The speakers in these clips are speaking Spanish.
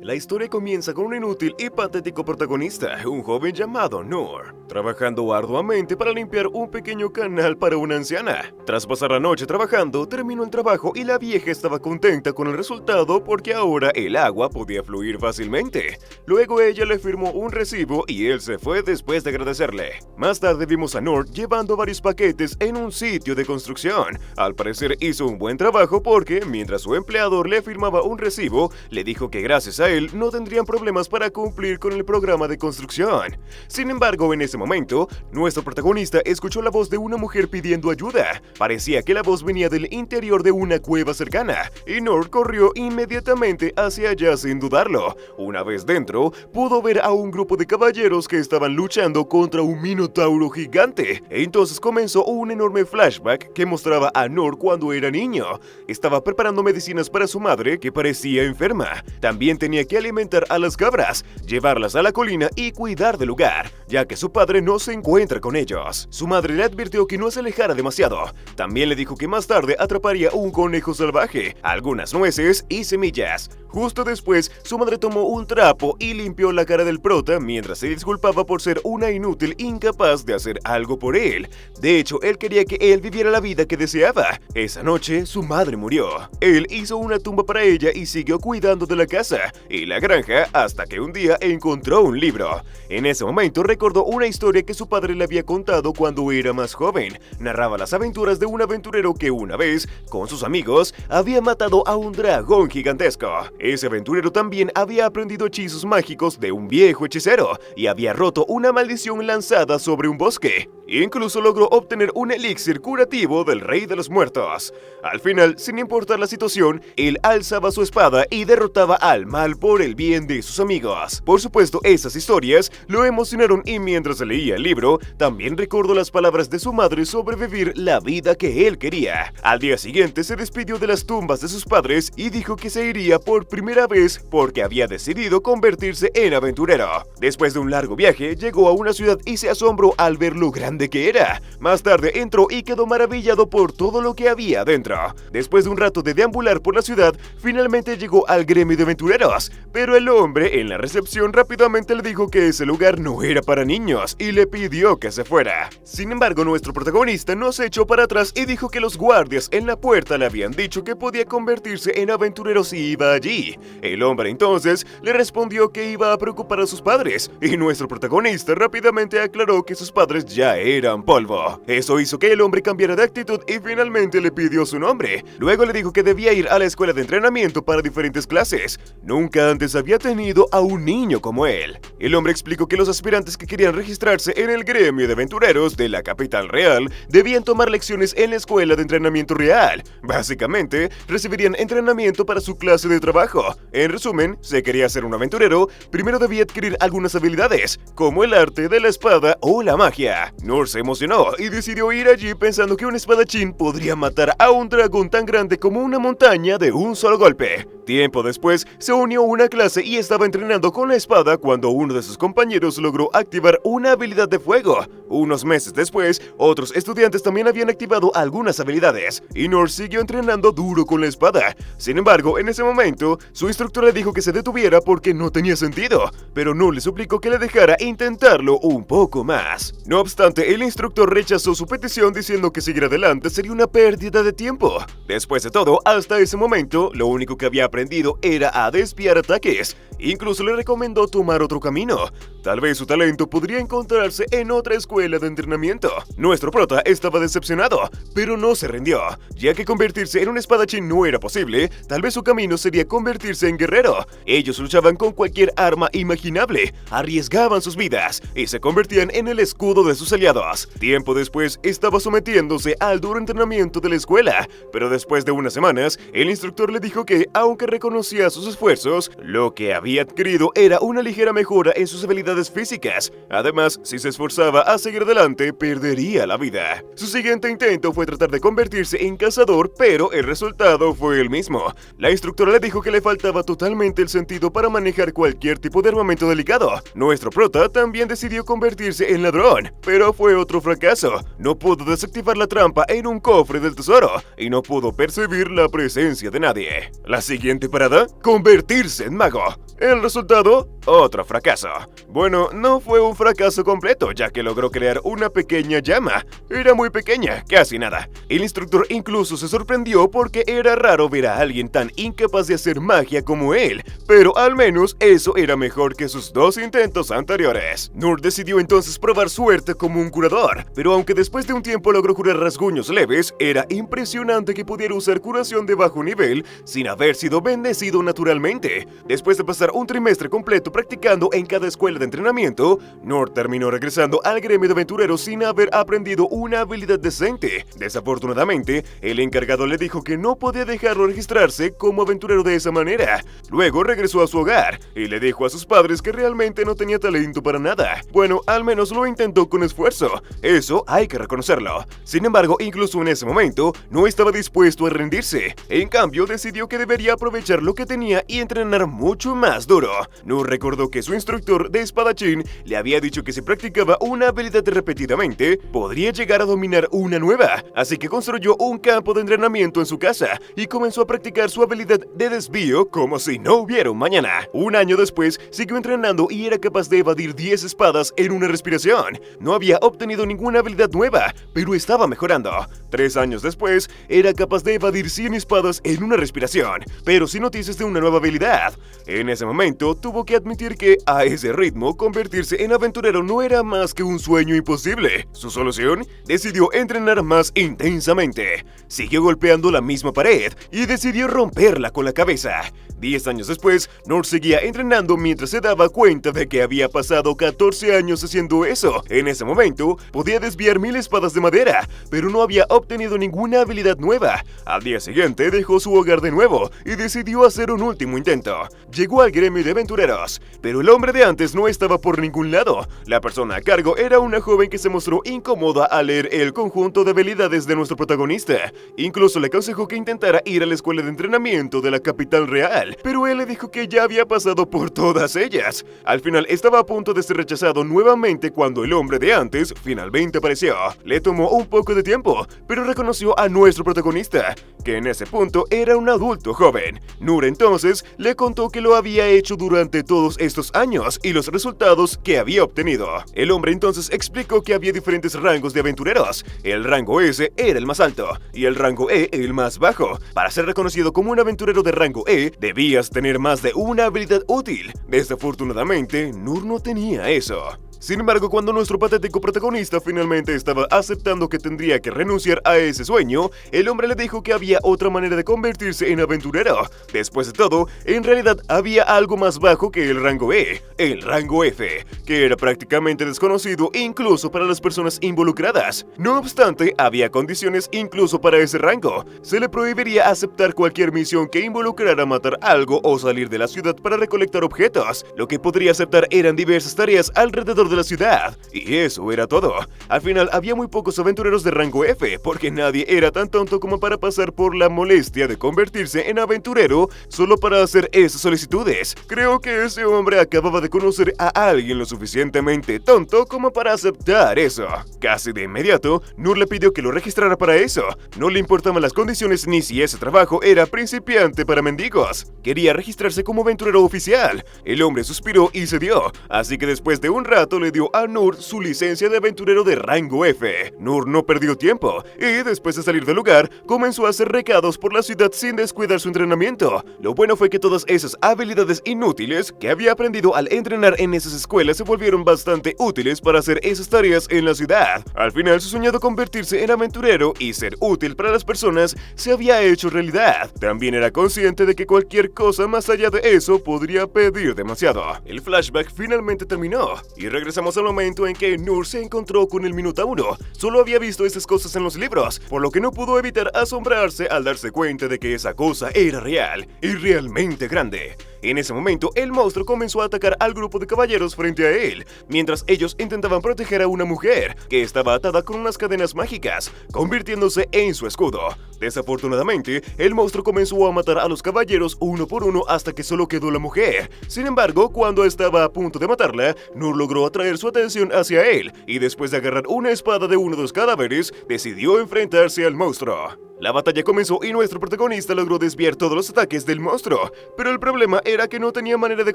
La historia comienza con un inútil y patético protagonista, un joven llamado Noor, trabajando arduamente para limpiar un pequeño canal para una anciana. Tras pasar la noche trabajando, terminó el trabajo y la vieja estaba contenta con el resultado porque ahora el agua podía fluir fácilmente. Luego ella le firmó un recibo y él se fue después de agradecerle. Más tarde vimos a Noor llevando varios paquetes en un sitio de construcción. Al parecer hizo un buen trabajo porque, mientras su empleador le firmaba un recibo, le dijo que gracias a él no tendrían problemas para cumplir con el programa de construcción. Sin embargo, en ese momento, nuestro protagonista escuchó la voz de una mujer pidiendo ayuda. Parecía que la voz venía del interior de una cueva cercana, y Noor corrió inmediatamente hacia allá sin dudarlo. Una vez dentro, pudo ver a un grupo de caballeros que estaban luchando contra un minotauro gigante. Entonces comenzó un enorme flashback que mostraba a Noor cuando era niño. Estaba preparando medicinas para su madre, que parecía enferma. También tenía que alimentar a las cabras, llevarlas a la colina y cuidar del lugar, ya que su padre no se encuentra con ellos. Su madre le advirtió que no se alejara demasiado. También le dijo que más tarde atraparía un conejo salvaje, algunas nueces y semillas. Justo después, su madre tomó un trapo y limpió la cara del prota mientras se disculpaba por ser una inútil incapaz de hacer algo por él. De hecho, él quería que él viviera la vida que deseaba. Esa noche, su madre murió. Él hizo una tumba para ella y siguió cuidando de la casa y la granja hasta que un día encontró un libro. En ese momento recordó una historia que su padre le había contado cuando era más joven. Narraba las aventuras de un aventurero que una vez, con sus amigos, había matado a un dragón gigantesco. Ese aventurero también había aprendido hechizos mágicos de un viejo hechicero y había roto una maldición lanzada sobre un bosque. Incluso logró obtener un elixir curativo del rey de los muertos. Al final, sin importar la situación, él alzaba su espada y derrotaba al mal por el bien de sus amigos. Por supuesto, esas historias lo emocionaron y mientras leía el libro, también recordó las palabras de su madre sobre vivir la vida que él quería. Al día siguiente se despidió de las tumbas de sus padres y dijo que se iría por primera vez porque había decidido convertirse en aventurero. Después de un largo viaje, llegó a una ciudad y se asombró al ver lo grande que era. Más tarde entró y quedó maravillado por todo lo que había dentro. Después de un rato de deambular por la ciudad, finalmente llegó al gremio de aventureros, pero el hombre en la recepción rápidamente le dijo que ese lugar no era para niños y le pidió que se fuera. Sin embargo, nuestro protagonista no se echó para atrás y dijo que los guardias en la puerta le habían dicho que podía convertirse en aventurero si iba allí. El hombre entonces le respondió que iba a preocupar a sus padres, y nuestro protagonista rápidamente aclaró que sus padres ya eran polvo. Eso hizo que el hombre cambiara de actitud y finalmente le pidió su nombre. Luego le dijo que debía ir a la escuela de entrenamiento para diferentes clases. Nunca antes había tenido a un niño como él. El hombre explicó que los aspirantes que querían registrarse en el gremio de aventureros de la capital real debían tomar lecciones en la escuela de entrenamiento real. Básicamente, recibirían entrenamiento para su clase de trabajo. En resumen, si quería ser un aventurero, primero debía adquirir algunas habilidades, como el arte de la espada o la magia. Noor se emocionó y decidió ir allí pensando que un espadachín podría matar a un dragón tan grande como una montaña de un solo golpe. Tiempo después, se unió a una clase y estaba entrenando con la espada cuando uno de sus compañeros logró activar una habilidad de fuego. Unos meses después, otros estudiantes también habían activado algunas habilidades, y Noor siguió entrenando duro con la espada. Sin embargo, en ese momento, su instructor le dijo que se detuviera porque no tenía sentido, pero Noor le suplicó que le dejara intentarlo un poco más. No obstante, el instructor rechazó su petición diciendo que seguir adelante sería una pérdida de tiempo. Después de todo, hasta ese momento, lo único que había aprendido era a desviar ataques. Incluso le recomendó tomar otro camino. Tal vez su talento podría encontrarse en otra escuela de entrenamiento. Nuestro prota estaba decepcionado, pero no se rindió. Ya que convertirse en un espadachín no era posible, tal vez su camino sería convertirse en guerrero. Ellos luchaban con cualquier arma imaginable, arriesgaban sus vidas y se convertían en el escudo de sus aliados. Tiempo después, estaba sometiéndose al duro entrenamiento de la escuela, pero después de unas semanas, el instructor le dijo que, aunque reconocía sus esfuerzos, lo que había adquirido era una ligera mejora en sus habilidades habilidades físicas. Además, si se esforzaba a seguir adelante, perdería la vida. Su siguiente intento fue tratar de convertirse en cazador, pero el resultado fue el mismo. La instructora le dijo que le faltaba totalmente el sentido para manejar cualquier tipo de armamento delicado. Nuestro prota también decidió convertirse en ladrón, pero fue otro fracaso. No pudo desactivar la trampa en un cofre del tesoro y no pudo percibir la presencia de nadie. La siguiente parada, convertirse en mago. El resultado, otro fracaso. Bueno, no fue un fracaso completo, ya que logró crear una pequeña llama. Era muy pequeña, casi nada. El instructor incluso se sorprendió porque era raro ver a alguien tan incapaz de hacer magia como él, pero al menos eso era mejor que sus dos intentos anteriores. Noor decidió entonces probar suerte como un curador, pero aunque después de un tiempo logró curar rasguños leves, era impresionante que pudiera usar curación de bajo nivel sin haber sido bendecido naturalmente. Después de pasar un trimestre completo practicando en cada escuela de entrenamiento, Noor terminó regresando al gremio de aventureros sin haber aprendido una habilidad decente. Desafortunadamente, el encargado le dijo que no podía dejarlo registrarse como aventurero de esa manera. Luego regresó a su hogar y le dijo a sus padres que realmente no tenía talento para nada. Bueno, al menos lo intentó con esfuerzo. Eso hay que reconocerlo. Sin embargo, incluso en ese momento, no estaba dispuesto a rendirse. En cambio, decidió que debería aprovechar lo que tenía y entrenar mucho más duro. Noor recordó que su instructor de espadachín le había dicho que si practicaba una habilidad repetidamente, podría llegar a dominar una nueva. Así que construyó un campo de entrenamiento en su casa y comenzó a practicar su habilidad de desvío como si no hubiera un mañana. Un año después, siguió entrenando y era capaz de evadir 10 espadas en una respiración. No había obtenido ninguna habilidad nueva, pero estaba mejorando. 3 años después, era capaz de evadir 100 espadas en una respiración, pero sin noticias de una nueva habilidad. En ese momento, tuvo que admitir que, a ese ritmo, convertirse en aventurero no era más que un sueño imposible. Su solución, decidió entrenar más intensamente. Siguió golpeando la misma pared y decidió romperla con la cabeza. 10 años después, Noor seguía entrenando mientras se daba cuenta de que había pasado 14 años haciendo eso. En ese momento, podía desviar 1000 espadas de madera, pero no había obtenido ninguna habilidad nueva. Al día siguiente, dejó su hogar de nuevo y decidió hacer un último intento. Llegó al gremio de aventureros, pero el hombre de antes no estaba por ningún lado. La persona a cargo era una joven que se mostró incómoda al leer el conjunto de habilidades de nuestro protagonista. Incluso le aconsejó que intentara ir a la escuela de entrenamiento de la capital real, pero él le dijo que ya había pasado por todas ellas. Al final estaba a punto de ser rechazado nuevamente cuando el hombre de antes finalmente apareció. Le tomó un poco de tiempo, pero reconoció a nuestro protagonista, que en ese punto era un adulto joven. Noor entonces le contó que lo había hecho durante todos estos años y los resultados que había obtenido. El hombre entonces explicó que había diferentes rangos de aventureros. El rango S era el más alto y el rango E el más bajo. Para ser reconocido como un aventurero de rango E, debías tener más de una habilidad útil. Desafortunadamente, Noor no tenía eso. Sin embargo, cuando nuestro patético protagonista finalmente estaba aceptando que tendría que renunciar a ese sueño, el hombre le dijo que había otra manera de convertirse en aventurero. Después de todo, en realidad había algo más bajo que el rango E, el rango F, que era prácticamente desconocido incluso para las personas involucradas. No obstante, había condiciones incluso para ese rango. Se le prohibiría aceptar cualquier misión que involucrara matar algo o salir de la ciudad para recolectar objetos. Lo que podría aceptar eran diversas tareas alrededor de la ciudad, y eso era todo. Al final había muy pocos aventureros de rango F, porque nadie era tan tonto como para pasar por la molestia de convertirse en aventurero solo para hacer esas solicitudes. Creo que ese hombre acababa de conocer a alguien lo suficientemente tonto como para aceptar eso. Casi de inmediato, Noor le pidió que lo registrara para eso. No le importaban las condiciones ni si ese trabajo era principiante para mendigos. Quería registrarse como aventurero oficial. El hombre suspiró y cedió, así que después de un rato le dio a Noor su licencia de aventurero de rango F. Noor no perdió tiempo y después de salir del lugar comenzó a hacer recados por la ciudad sin descuidar su entrenamiento. Lo bueno fue que todas esas habilidades inútiles que había aprendido al entrenar en esas escuelas se volvieron bastante útiles para hacer esas tareas en la ciudad. Al final, su sueño de convertirse en aventurero y ser útil para las personas se había hecho realidad. También era consciente de que cualquier cosa más allá de eso podría pedir demasiado. El flashback finalmente terminó y regresamos al momento en que Noor se encontró con el Minotauro. Solo había visto esas cosas en los libros, por lo que no pudo evitar asombrarse al darse cuenta de que esa cosa era real y realmente grande. En ese momento, el monstruo comenzó a atacar al grupo de caballeros frente a él, mientras ellos intentaban proteger a una mujer que estaba atada con unas cadenas mágicas, convirtiéndose en su escudo. Desafortunadamente, el monstruo comenzó a matar a los caballeros uno por uno hasta que solo quedó la mujer. Sin embargo, cuando estaba a punto de matarla, Noor logró atraer su atención hacia él y después de agarrar una espada de uno de los cadáveres, decidió enfrentarse al monstruo. La batalla comenzó y nuestro protagonista logró desviar todos los ataques del monstruo, pero el problema era que no tenía manera de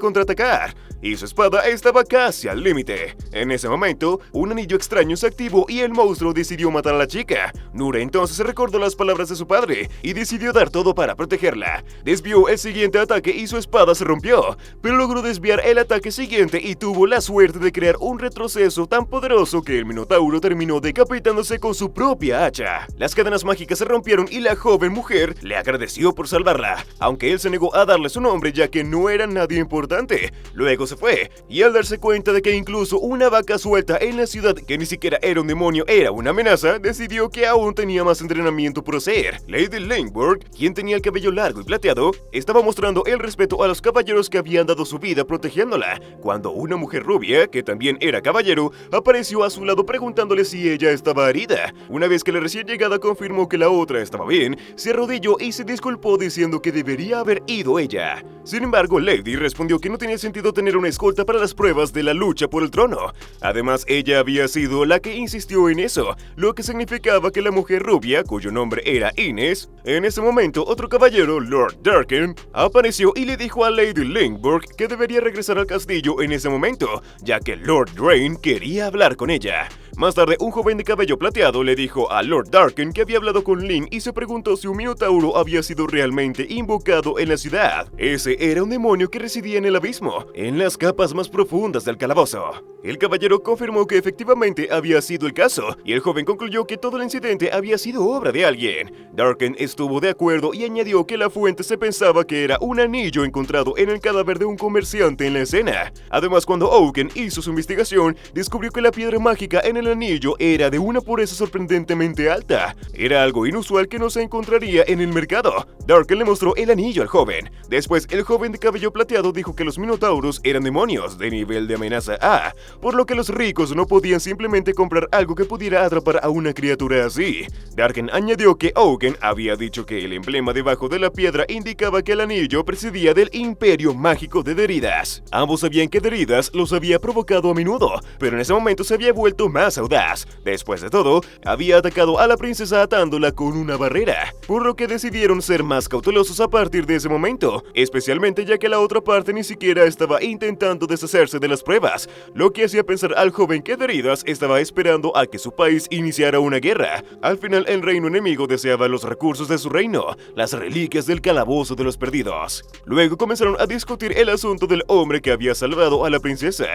contraatacar, y su espada estaba casi al límite. En ese momento, un anillo extraño se activó y el monstruo decidió matar a la chica. Noor entonces recordó las palabras de su padre y decidió dar todo para protegerla. Desvió el siguiente ataque y su espada se rompió, pero logró desviar el ataque siguiente y tuvo la suerte de crear un retroceso tan poderoso que el Minotauro terminó decapitándose con su propia hacha. Las cadenas mágicas se rompieron y la joven mujer le agradeció por salvarla, aunque él se negó a darle su nombre ya que no era nadie importante. Luego se fue, y al darse cuenta de que incluso una vaca suelta en la ciudad que ni siquiera era un demonio era una amenaza, decidió que aún tenía más entrenamiento por hacer. Lady Langborg, quien tenía el cabello largo y plateado, estaba mostrando el respeto a los caballeros que habían dado su vida protegiéndola, cuando una mujer rubia, que también era caballero, apareció a su lado preguntándole si ella estaba herida. Una vez que la recién llegada confirmó que la otra estaba bien, se arrodilló y se disculpó diciendo que debería haber ido ella. Sin embargo, Lady respondió que no tenía sentido tener una escolta para las pruebas de la lucha por el trono. Además, ella había sido la que insistió en eso, lo que significaba que la mujer rubia, cuyo nombre era Ines, en ese momento otro caballero, Lord Darken, apareció y le dijo a Lady Langborg que debería regresar al castillo en ese momento, ya que Lord Drain quería hablar con ella. Más tarde, un joven de cabello plateado le dijo a Lord Darken que había hablado con Lynn y se preguntó si un minotauro había sido realmente invocado en la ciudad. Ese era un demonio que residía en el abismo, en las capas más profundas del calabozo. El caballero confirmó que efectivamente había sido el caso, y el joven concluyó que todo el incidente había sido obra de alguien. Darken estuvo de acuerdo y añadió que la fuente se pensaba que era un anillo encontrado en el cadáver de un comerciante en la escena. Además, cuando Oaken hizo su investigación, descubrió que la piedra mágica en el anillo era de una pureza sorprendentemente alta. Era algo inusual que no se encontraría en el mercado. Darken le mostró el anillo al joven. Después, el joven de cabello plateado dijo que los minotauros eran demonios de nivel de amenaza A, por lo que los ricos no podían simplemente comprar algo que pudiera atrapar a una criatura así. Darken añadió que Oaken había dicho que el emblema debajo de la piedra indicaba que el anillo procedía del imperio mágico de Deridas. Ambos sabían que Deridas los había provocado a menudo, pero en ese momento se había vuelto más audaz. Después de todo, había atacado a la princesa atándola con una barrera, por lo que decidieron ser más cautelosos a partir de ese momento, especialmente ya que la otra parte ni siquiera estaba intentando deshacerse de las pruebas, lo que hacía pensar al joven que Deridas estaba esperando a que su país iniciara una guerra. Al final, el reino enemigo deseaba los recursos de su reino, las reliquias del calabozo de los perdidos. Luego comenzaron a discutir el asunto del hombre que había salvado a la princesa.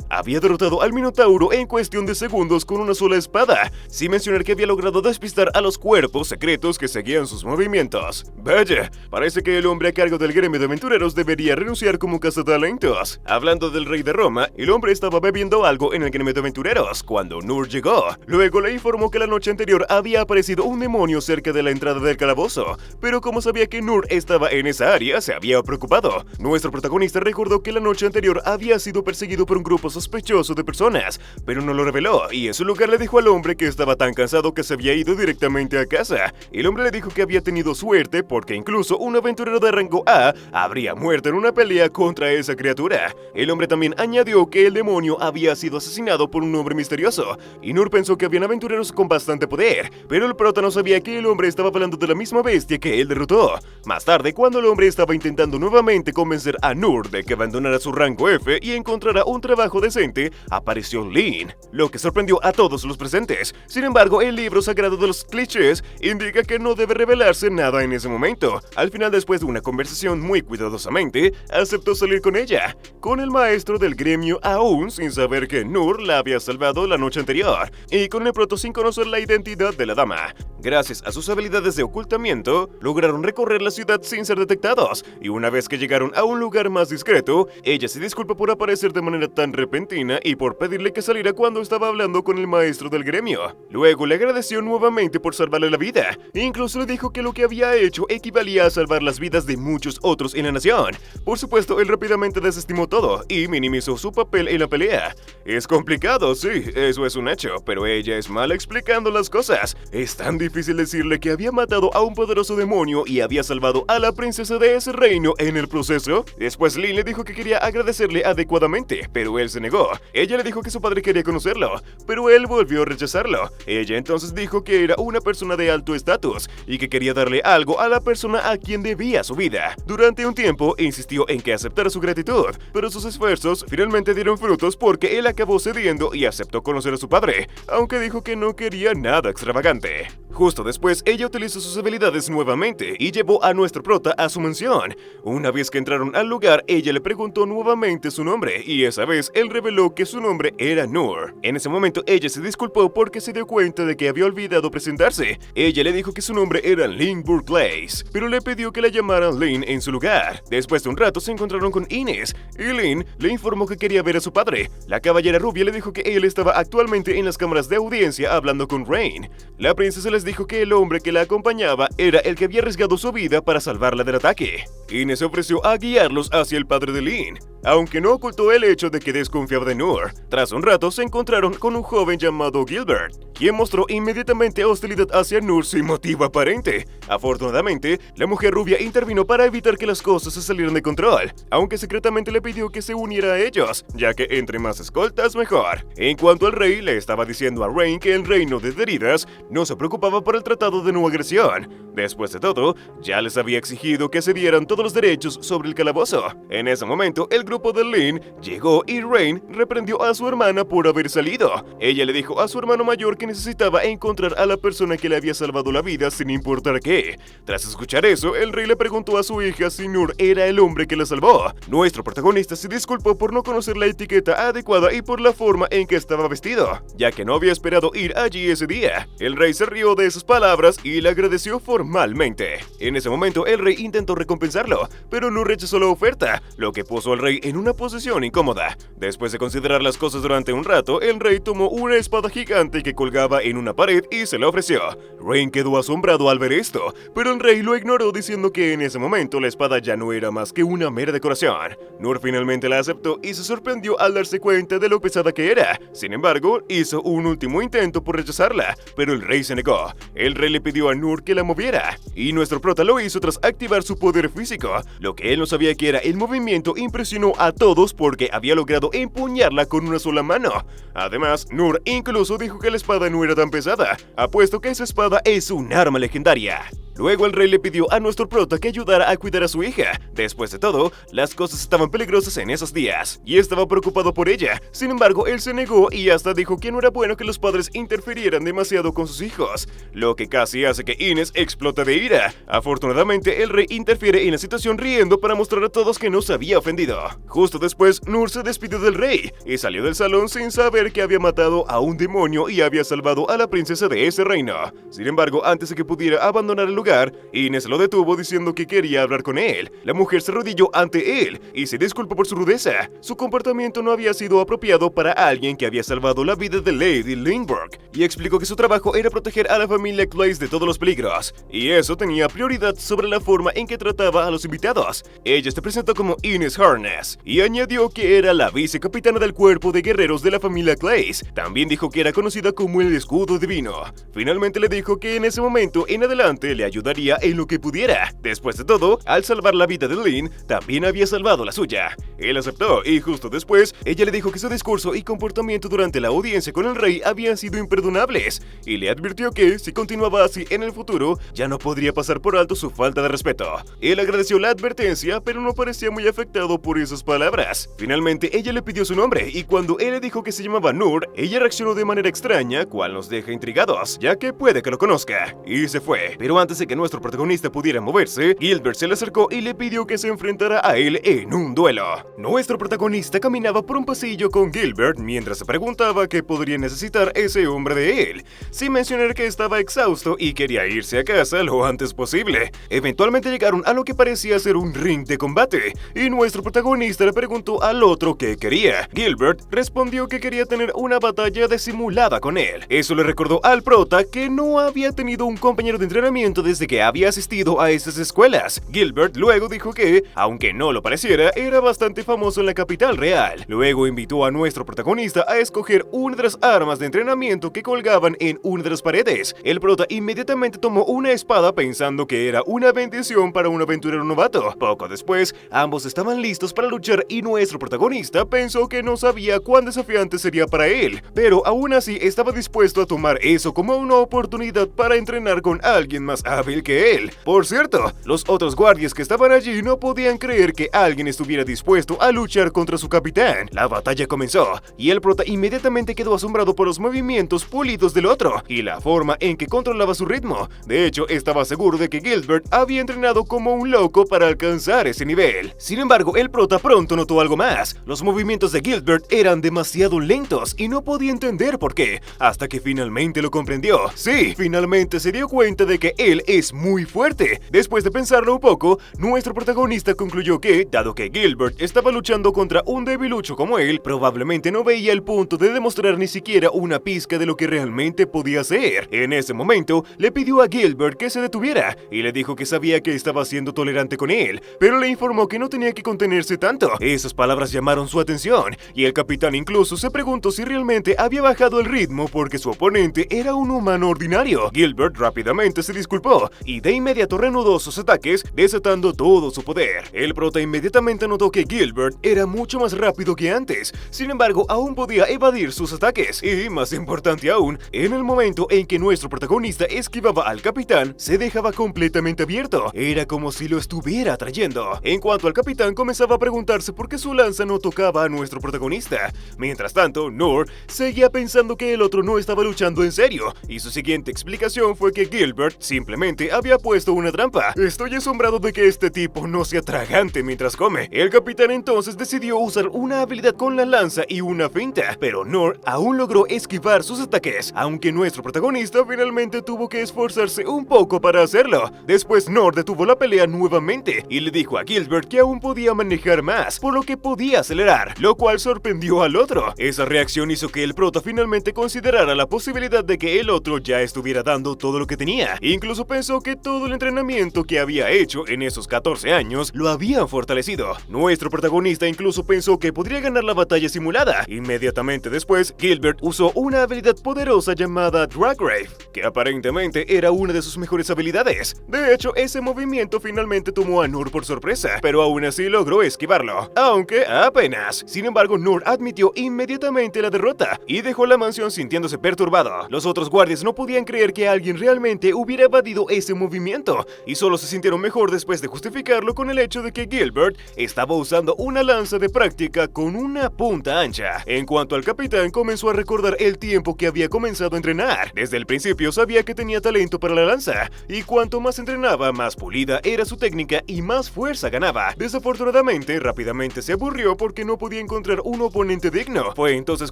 Había derrotado al minotauro en cuestión de segundos con una sola espada, sin mencionar que había logrado despistar a los cuerpos secretos que seguían sus movimientos. Vaya, parece que el hombre a cargo del gremio de aventureros debería renunciar como cazatalentos. Hablando del rey de Roma, el hombre estaba bebiendo algo en el gremio de aventureros cuando Noor llegó. Luego le informó que la noche anterior había aparecido un demonio cerca de la entrada del calabozo, pero como sabía que Noor estaba en esa área, se había preocupado. Nuestro protagonista recordó que la noche anterior había sido perseguido por un grupo sospechoso de personas, pero no lo reveló, y en su lugar le dijo al hombre que estaba tan cansado que se había ido directamente a casa. El hombre le dijo que había tenido suerte porque incluso un aventurero de rango A habría muerto en una pelea contra esa criatura. El hombre también añadió que el demonio había sido asesinado por un hombre misterioso, y Noor pensó que habían aventureros con bastante poder, pero el prota no sabía que el hombre estaba hablando de la misma bestia que él derrotó. Más tarde, cuando el hombre estaba intentando nuevamente convencer a Noor de que abandonara su rango F y encontrara un trabajo decente, apareció Lynn, lo que sorprendió a todos los presentes. Sin embargo, el libro sagrado de los clichés indica que no debe revelarse nada en ese momento. Al final, después de una conversación muy cuidadosamente, aceptó salir con ella, con el maestro del gremio aún sin saber que Noor la había salvado la noche anterior, y con el proto sin conocer la identidad de la dama. Gracias a sus habilidades de ocultamiento, lograron recorrer la ciudad sin ser detectados, y una vez que llegaron a un lugar más discreto, ella se disculpa por aparecer de manera tan repentina y por pedirle que saliera cuando estaba hablando hablando con el maestro del gremio. Luego le agradeció nuevamente por salvarle la vida. Incluso le dijo que lo que había hecho equivalía a salvar las vidas de muchos otros en la nación. Por supuesto, él rápidamente desestimó todo y minimizó su papel en la pelea. Es complicado, sí, eso es un hecho, pero ella es mala explicando las cosas. Es tan difícil decirle que había matado a un poderoso demonio y había salvado a la princesa de ese reino en el proceso. Después Lin le dijo que quería agradecerle adecuadamente, pero él se negó. Ella le dijo que su padre quería conocerlo, pero él volvió a rechazarlo. Ella entonces dijo que era una persona de alto estatus y que quería darle algo a la persona a quien debía su vida. Durante un tiempo insistió en que aceptara su gratitud, pero sus esfuerzos finalmente dieron frutos porque él acabó cediendo y aceptó conocer a su padre, aunque dijo que no quería nada extravagante. Justo después, ella utilizó sus habilidades nuevamente y llevó a nuestro prota a su mansión. Una vez que entraron al lugar, ella le preguntó nuevamente su nombre y esa vez él reveló que su nombre era Noor. En ese momento, ella se disculpó porque se dio cuenta de que había olvidado presentarse. Ella le dijo que su nombre era Lin Burklace, pero le pidió que la llamaran Lin en su lugar. Después de un rato se encontraron con Ines y Lin le informó que quería ver a su padre. La caballera rubia le dijo que él estaba actualmente en las cámaras de audiencia hablando con Rain. La princesa les dijo que el hombre que la acompañaba era el que había arriesgado su vida para salvarla del ataque. Ines se ofreció a guiarlos hacia el padre de Lin, aunque no ocultó el hecho de que desconfiaba de Noor. Tras un rato se encontraron con un joven llamado Gilbert, quien mostró inmediatamente hostilidad hacia Noor sin motivo aparente. Afortunadamente, la mujer rubia intervino para evitar que las cosas se salieran de control, aunque secretamente le pidió que se uniera a ellos, ya que entre más escoltas mejor. En cuanto al rey, le estaba diciendo a Rain que el reino de Deridas no se preocupaba por el tratado de no agresión. Después de todo, ya les había exigido que se dieran todos los derechos sobre el calabozo. En ese momento, el grupo de Lin llegó y Rain reprendió a su hermana por haber salido. Ella le dijo a su hermano mayor que necesitaba encontrar a la persona que le había salvado la vida sin importar qué. Tras escuchar eso, el rey le preguntó a su hija si Noor era el hombre que la salvó. Nuestro protagonista se disculpó por no conocer la etiqueta adecuada y por la forma en que estaba vestido, ya que no había esperado ir allí ese día. El rey se rió de esas palabras y le agradeció formalmente. En ese momento, el rey intentó recompensarlo, pero no rechazó la oferta, lo que puso al rey en una posición incómoda. Después de considerar las cosas durante un rato, el rey tomó una espada gigante que colgaba en una pared y se la ofreció. Rain quedó asombrado al ver esto, pero el rey lo ignoró diciendo que en ese momento la espada ya no era más que una mera decoración. Noor finalmente la aceptó y se sorprendió al darse cuenta de lo pesada que era. Sin embargo, hizo un último intento por rechazarla, pero el rey se negó. El rey le pidió a Noor que la moviera, y nuestro prota lo hizo tras activar su poder físico. Lo que él no sabía que era el movimiento impresionó a todos porque había logrado empuñarla con una sola mano. Además, Noor incluso dijo que la espada no era tan pesada, apuesto que esa espada es un arma legendaria. Luego el rey le pidió a nuestro prota que ayudara a cuidar a su hija. Después de todo, las cosas estaban peligrosas en esos días, y estaba preocupado por ella. Sin embargo, él se negó y hasta dijo que no era bueno que los padres interfirieran demasiado con sus hijos, lo que casi hace que Ines explote de ira. Afortunadamente, el rey interfiere en la situación riendo para mostrar a todos que no se había ofendido. Justo después, Noor se despidió del rey y salió del salón sin saber que había matado a un demonio y había salvado a la princesa de ese reino. Sin embargo, antes de que pudiera abandonar el lugar, Ines lo detuvo diciendo que quería hablar con él. La mujer se arrodilló ante él y se disculpó por su rudeza. Su comportamiento no había sido apropiado para alguien que había salvado la vida de Lady Lindbergh, y explicó que su trabajo era proteger a la familia Clays de todos los peligros, y eso tenía prioridad sobre la forma en que trataba a los invitados. Ella se presentó como Ines Harness y añadió que era la vicecapitana del cuerpo de guerreros de la familia Clays. También dijo que era conocida como el escudo divino. Finalmente le dijo que en ese momento en adelante le ayudaría en lo que pudiera. Después de todo, al salvar la vida de Lin, también había salvado la suya. Él aceptó y justo después, ella le dijo que su discurso y comportamiento durante la audiencia con el rey habían sido imperdonables y le advirtió que, si continuaba así en el futuro, ya no podría pasar por alto su falta de respeto. Él agradeció la advertencia, pero no parecía muy afectado por esas palabras. Finalmente, ella le pidió su nombre y cuando él le dijo que se llamaba Noor, ella reaccionó de manera extraña, cual nos deja intrigados, ya que puede que lo conozca, y se fue. Pero antes de de que nuestro protagonista pudiera moverse, Gilbert se le acercó y le pidió que se enfrentara a él en un duelo. Nuestro protagonista caminaba por un pasillo con Gilbert mientras se preguntaba qué podría necesitar ese hombre de él, sin mencionar que estaba exhausto y quería irse a casa lo antes posible. Eventualmente llegaron a lo que parecía ser un ring de combate, y nuestro protagonista le preguntó al otro qué quería. Gilbert respondió que quería tener una batalla disimulada con él. Eso le recordó al prota que no había tenido un compañero de entrenamiento desde que había asistido a esas escuelas. Gilbert luego dijo que, aunque no lo pareciera, era bastante famoso en la capital real. Luego invitó a nuestro protagonista a escoger una de las armas de entrenamiento que colgaban en una de las paredes. El prota inmediatamente tomó una espada pensando que era una bendición para un aventurero novato. Poco después, ambos estaban listos para luchar y nuestro protagonista pensó que no sabía cuán desafiante sería para él, pero aún así estaba dispuesto a tomar eso como una oportunidad para entrenar con alguien más hábil que él. Por cierto, los otros guardias que estaban allí no podían creer que alguien estuviera dispuesto a luchar contra su capitán. La batalla comenzó, y el prota inmediatamente quedó asombrado por los movimientos pulidos del otro y la forma en que controlaba su ritmo. De hecho, estaba seguro de que Gilbert había entrenado como un loco para alcanzar ese nivel. Sin embargo, el prota pronto notó algo más. Los movimientos de Gilbert eran demasiado lentos y no podía entender por qué, hasta que finalmente lo comprendió. Sí, finalmente se dio cuenta de que él es muy fuerte. Después de pensarlo un poco, nuestro protagonista concluyó que, dado que Gilbert estaba luchando contra un debilucho como él, probablemente no veía el punto de demostrar ni siquiera una pizca de lo que realmente podía hacer. En ese momento, le pidió a Gilbert que se detuviera y le dijo que sabía que estaba siendo tolerante con él, pero le informó que no tenía que contenerse tanto. Esas palabras llamaron su atención, y el capitán incluso se preguntó si realmente había bajado el ritmo porque su oponente era un humano ordinario. Gilbert rápidamente se disculpó y de inmediato reanudó sus ataques, desatando todo su poder. El prota inmediatamente notó que Gilbert era mucho más rápido que antes, sin embargo aún podía evadir sus ataques, y más importante aún, en el momento en que nuestro protagonista esquivaba al capitán, se dejaba completamente abierto. Era como si lo estuviera atrayendo. En cuanto al capitán, comenzaba a preguntarse por qué su lanza no tocaba a nuestro protagonista. Mientras tanto, Noor seguía pensando que el otro no estaba luchando en serio, y su siguiente explicación fue que Gilbert simplemente había puesto una trampa. Estoy asombrado de que este tipo no sea tragante mientras come. El capitán entonces decidió usar una habilidad con la lanza y una finta, pero Noor aún logró esquivar sus ataques, aunque nuestro protagonista finalmente tuvo que esforzarse un poco para hacerlo. Después Noor detuvo la pelea nuevamente y le dijo a Gilbert que aún podía manejar más, por lo que podía acelerar, lo cual sorprendió al otro. Esa reacción hizo que el prota finalmente considerara la posibilidad de que el otro ya estuviera dando todo lo que tenía. Incluso pensó que todo el entrenamiento que había hecho en esos 14 años lo habían fortalecido. Nuestro protagonista incluso pensó que podría ganar la batalla simulada. Inmediatamente después, Gilbert usó una habilidad poderosa llamada Drag Rave, que aparentemente era una de sus mejores habilidades. De hecho, ese movimiento finalmente tomó a Noor por sorpresa, pero aún así logró esquivarlo, aunque apenas. Sin embargo, Noor admitió inmediatamente la derrota y dejó la mansión sintiéndose perturbado. Los otros guardias no podían creer que alguien realmente hubiera evadido ese movimiento, y solo se sintieron mejor después de justificarlo con el hecho de que Gilbert estaba usando una lanza de práctica con una punta ancha. En cuanto al capitán, comenzó a recordar el tiempo que había comenzado a entrenar. Desde el principio sabía que tenía talento para la lanza, y cuanto más entrenaba, más pulida era su técnica y más fuerza ganaba. Desafortunadamente, rápidamente se aburrió porque no podía encontrar un oponente digno. Fue entonces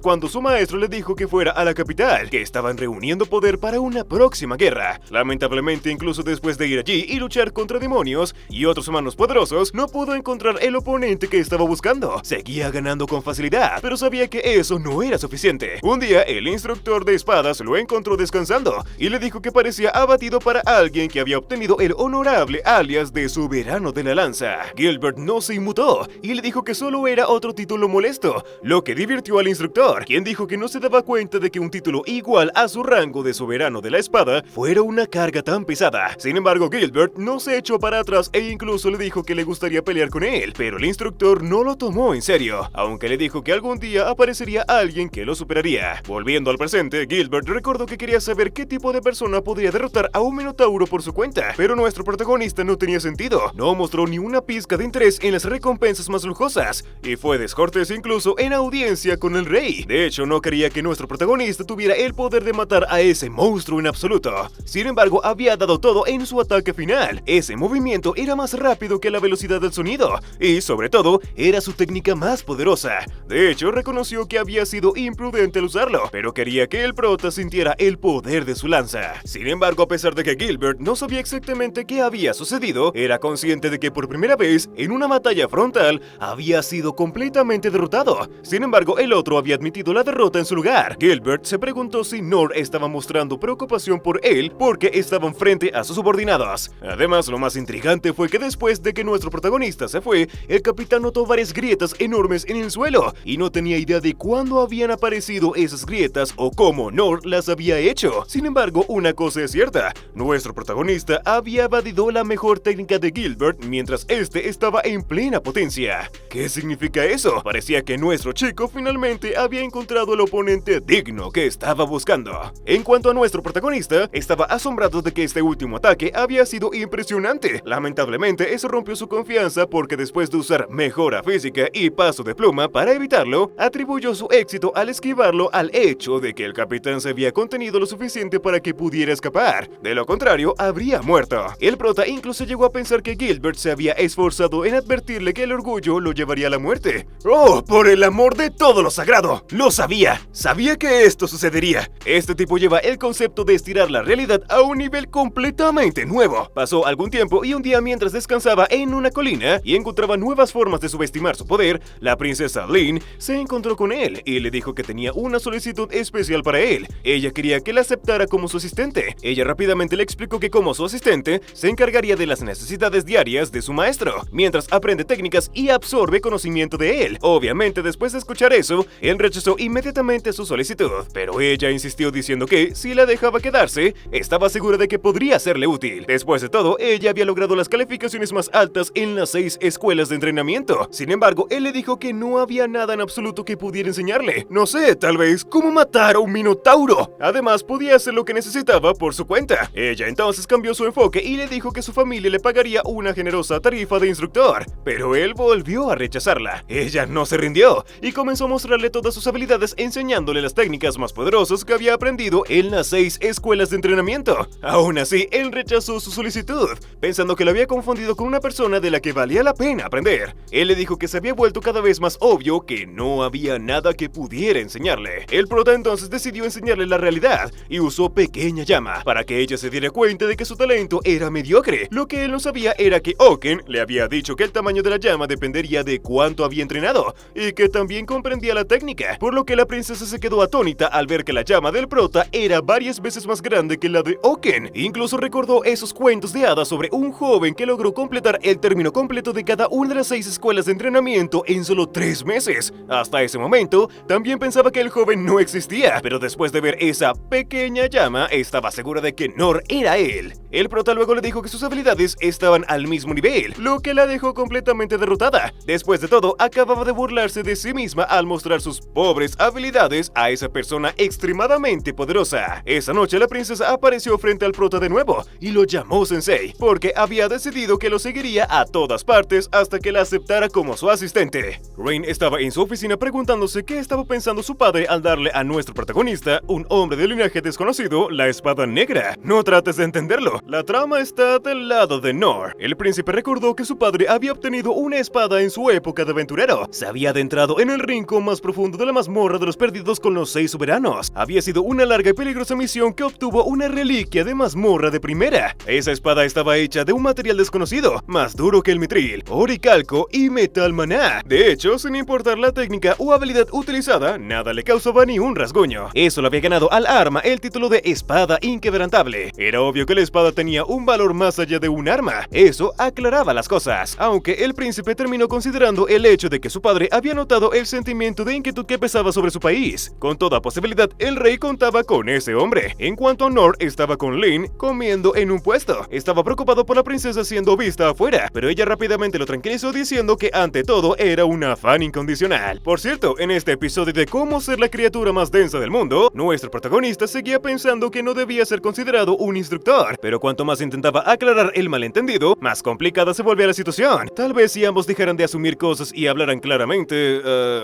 cuando su maestro le dijo que fuera a la capital, que estaban reuniendo poder para una próxima guerra. Lamentablemente, incluso después de ir allí y luchar contra demonios y otros humanos poderosos, no pudo encontrar el oponente que estaba buscando. Seguía ganando con facilidad, pero sabía que eso no era suficiente. Un día, el instructor de espadas lo encontró descansando y le dijo que parecía abatido para alguien que había obtenido el honorable alias de Soberano de la Lanza. Gilbert no se inmutó y le dijo que solo era otro título molesto, lo que divirtió al instructor, quien dijo que no se daba cuenta de que un título igual a su rango de Soberano de la Espada fuera una carga tan pesada. Sin embargo, Gilbert no se echó para atrás e incluso le dijo que le gustaría pelear con él, pero el instructor no lo tomó en serio, aunque le dijo que algún día aparecería alguien que lo superaría. Volviendo al presente, Gilbert recordó que quería saber qué tipo de persona podría derrotar a un minotauro por su cuenta, pero nuestro protagonista no tenía sentido. No mostró ni una pizca de interés en las recompensas más lujosas, y fue descortés incluso en audiencia con el rey. De hecho, no quería que nuestro protagonista tuviera el poder de matar a ese monstruo en absoluto. Sin embargo, había había dado todo en su ataque final. Ese movimiento era más rápido que la velocidad del sonido y, sobre todo, era su técnica más poderosa. De hecho, reconoció que había sido imprudente al usarlo, pero quería que el prota sintiera el poder de su lanza. Sin embargo, a pesar de que Gilbert no sabía exactamente qué había sucedido, era consciente de que por primera vez, en una batalla frontal, había sido completamente derrotado. Sin embargo, el otro había admitido la derrota en su lugar. Gilbert se preguntó si Nor estaba mostrando preocupación por él porque estaban frente a sus subordinados. Además, lo más intrigante fue que después de que nuestro protagonista se fue, el capitán notó varias grietas enormes en el suelo y no tenía idea de cuándo habían aparecido esas grietas o cómo Nor las había hecho. Sin embargo, una cosa es cierta: nuestro protagonista había evadido la mejor técnica de Gilbert mientras este estaba en plena potencia. ¿Qué significa eso? Parecía que nuestro chico finalmente había encontrado el oponente digno que estaba buscando. En cuanto a nuestro protagonista, estaba asombrado de que este último ataque había sido impresionante. Lamentablemente, eso rompió su confianza porque después de usar mejora física y paso de pluma para evitarlo, atribuyó su éxito al esquivarlo al hecho de que el capitán se había contenido lo suficiente para que pudiera escapar. De lo contrario, habría muerto. El prota incluso llegó a pensar que Gilbert se había esforzado en advertirle que el orgullo lo llevaría a la muerte. ¡Oh, por el amor de todo lo sagrado! ¡Lo sabía! ¡Sabía que esto sucedería! Este tipo lleva el concepto de estirar la realidad a un nivel completamente nuevo. Pasó algún tiempo y un día, mientras descansaba en una colina y encontraba nuevas formas de subestimar su poder, la princesa Lynn se encontró con él y le dijo que tenía una solicitud especial para él. Ella quería que la aceptara como su asistente. Ella rápidamente le explicó que como su asistente se encargaría de las necesidades diarias de su maestro, mientras aprende técnicas y absorbe conocimiento de él. Obviamente, después de escuchar eso, él rechazó inmediatamente su solicitud, pero ella insistió diciendo que si la dejaba quedarse, estaba segura de que podría serle útil. Después de todo, ella había logrado las calificaciones más altas en las 6 escuelas de entrenamiento. Sin embargo, él le dijo que no había nada en absoluto que pudiera enseñarle. No sé, tal vez cómo matar a un minotauro. Además, podía hacer lo que necesitaba por su cuenta. Ella entonces cambió su enfoque y le dijo que su familia le pagaría una generosa tarifa de instructor, pero él volvió a rechazarla. Ella no se rindió y comenzó a mostrarle todas sus habilidades, enseñándole las técnicas más poderosas que había aprendido en las 6 escuelas de entrenamiento. Aún así, él rechazó su solicitud, pensando que lo había confundido con una persona de la que valía la pena aprender. Él le dijo que se había vuelto cada vez más obvio que no había nada que pudiera enseñarle. El prota entonces decidió enseñarle la realidad y usó Pequeña Llama para que ella se diera cuenta de que su talento era mediocre. Lo que él no sabía era que Oken le había dicho que el tamaño de la llama dependería de cuánto había entrenado y que también comprendía la técnica, por lo que la princesa se quedó atónita al ver que la llama del prota era varias veces más grande que la de Oken. Incluso recordó esos cuentos de hadas sobre un joven que logró completar el término completo de cada una de las 6 escuelas de entrenamiento en solo 3 meses. Hasta ese momento, también pensaba que el joven no existía, pero después de ver esa pequeña llama, estaba segura de que Nor era él. El prota luego le dijo que sus habilidades estaban al mismo nivel, lo que la dejó completamente derrotada. Después de todo, acababa de burlarse de sí misma al mostrar sus pobres habilidades a esa persona extremadamente poderosa. Esa noche la princesa apareció frente al prota de nuevo y lo llamó Sensei, porque había decidido que lo seguiría a todas partes hasta que la aceptara como su asistente. Rain estaba en su oficina preguntándose qué estaba pensando su padre al darle a nuestro protagonista, un hombre de linaje desconocido, la espada negra. No trates de entenderlo, la trama está del lado de Nor. El príncipe recordó que su padre había obtenido una espada en su época de aventurero. Se había adentrado en el rincón más profundo de la mazmorra de los perdidos con los 6 soberanos. Había sido una larga y peligrosa misión que obtuvo una reliquia de mazmorra de primera. Esa espada estaba hecha de un material desconocido, más duro que el mitril, oricalco y metal maná. De hecho, sin importar la técnica o habilidad utilizada, nada le causaba ni un rasguño. Eso le había ganado al arma el título de espada inquebrantable. Era obvio que la espada tenía un valor más allá de un arma. Eso aclaraba las cosas, aunque el príncipe terminó considerando el hecho de que su padre había notado el sentimiento de inquietud que pesaba sobre su país. Con toda posibilidad, el rey contaba con ese hombre. En cuanto a Nor, estaba con Lynn comiendo en un puesto. Estaba preocupado por la princesa siendo vista afuera, pero ella rápidamente lo tranquilizó diciendo que ante todo era una fan incondicional. Por cierto, en este episodio de cómo ser la criatura más densa del mundo, nuestro protagonista seguía pensando que no debía ser considerado un instructor, pero cuanto más intentaba aclarar el malentendido, más complicada se volvía la situación. Tal vez si ambos dejaran de asumir cosas y hablaran claramente...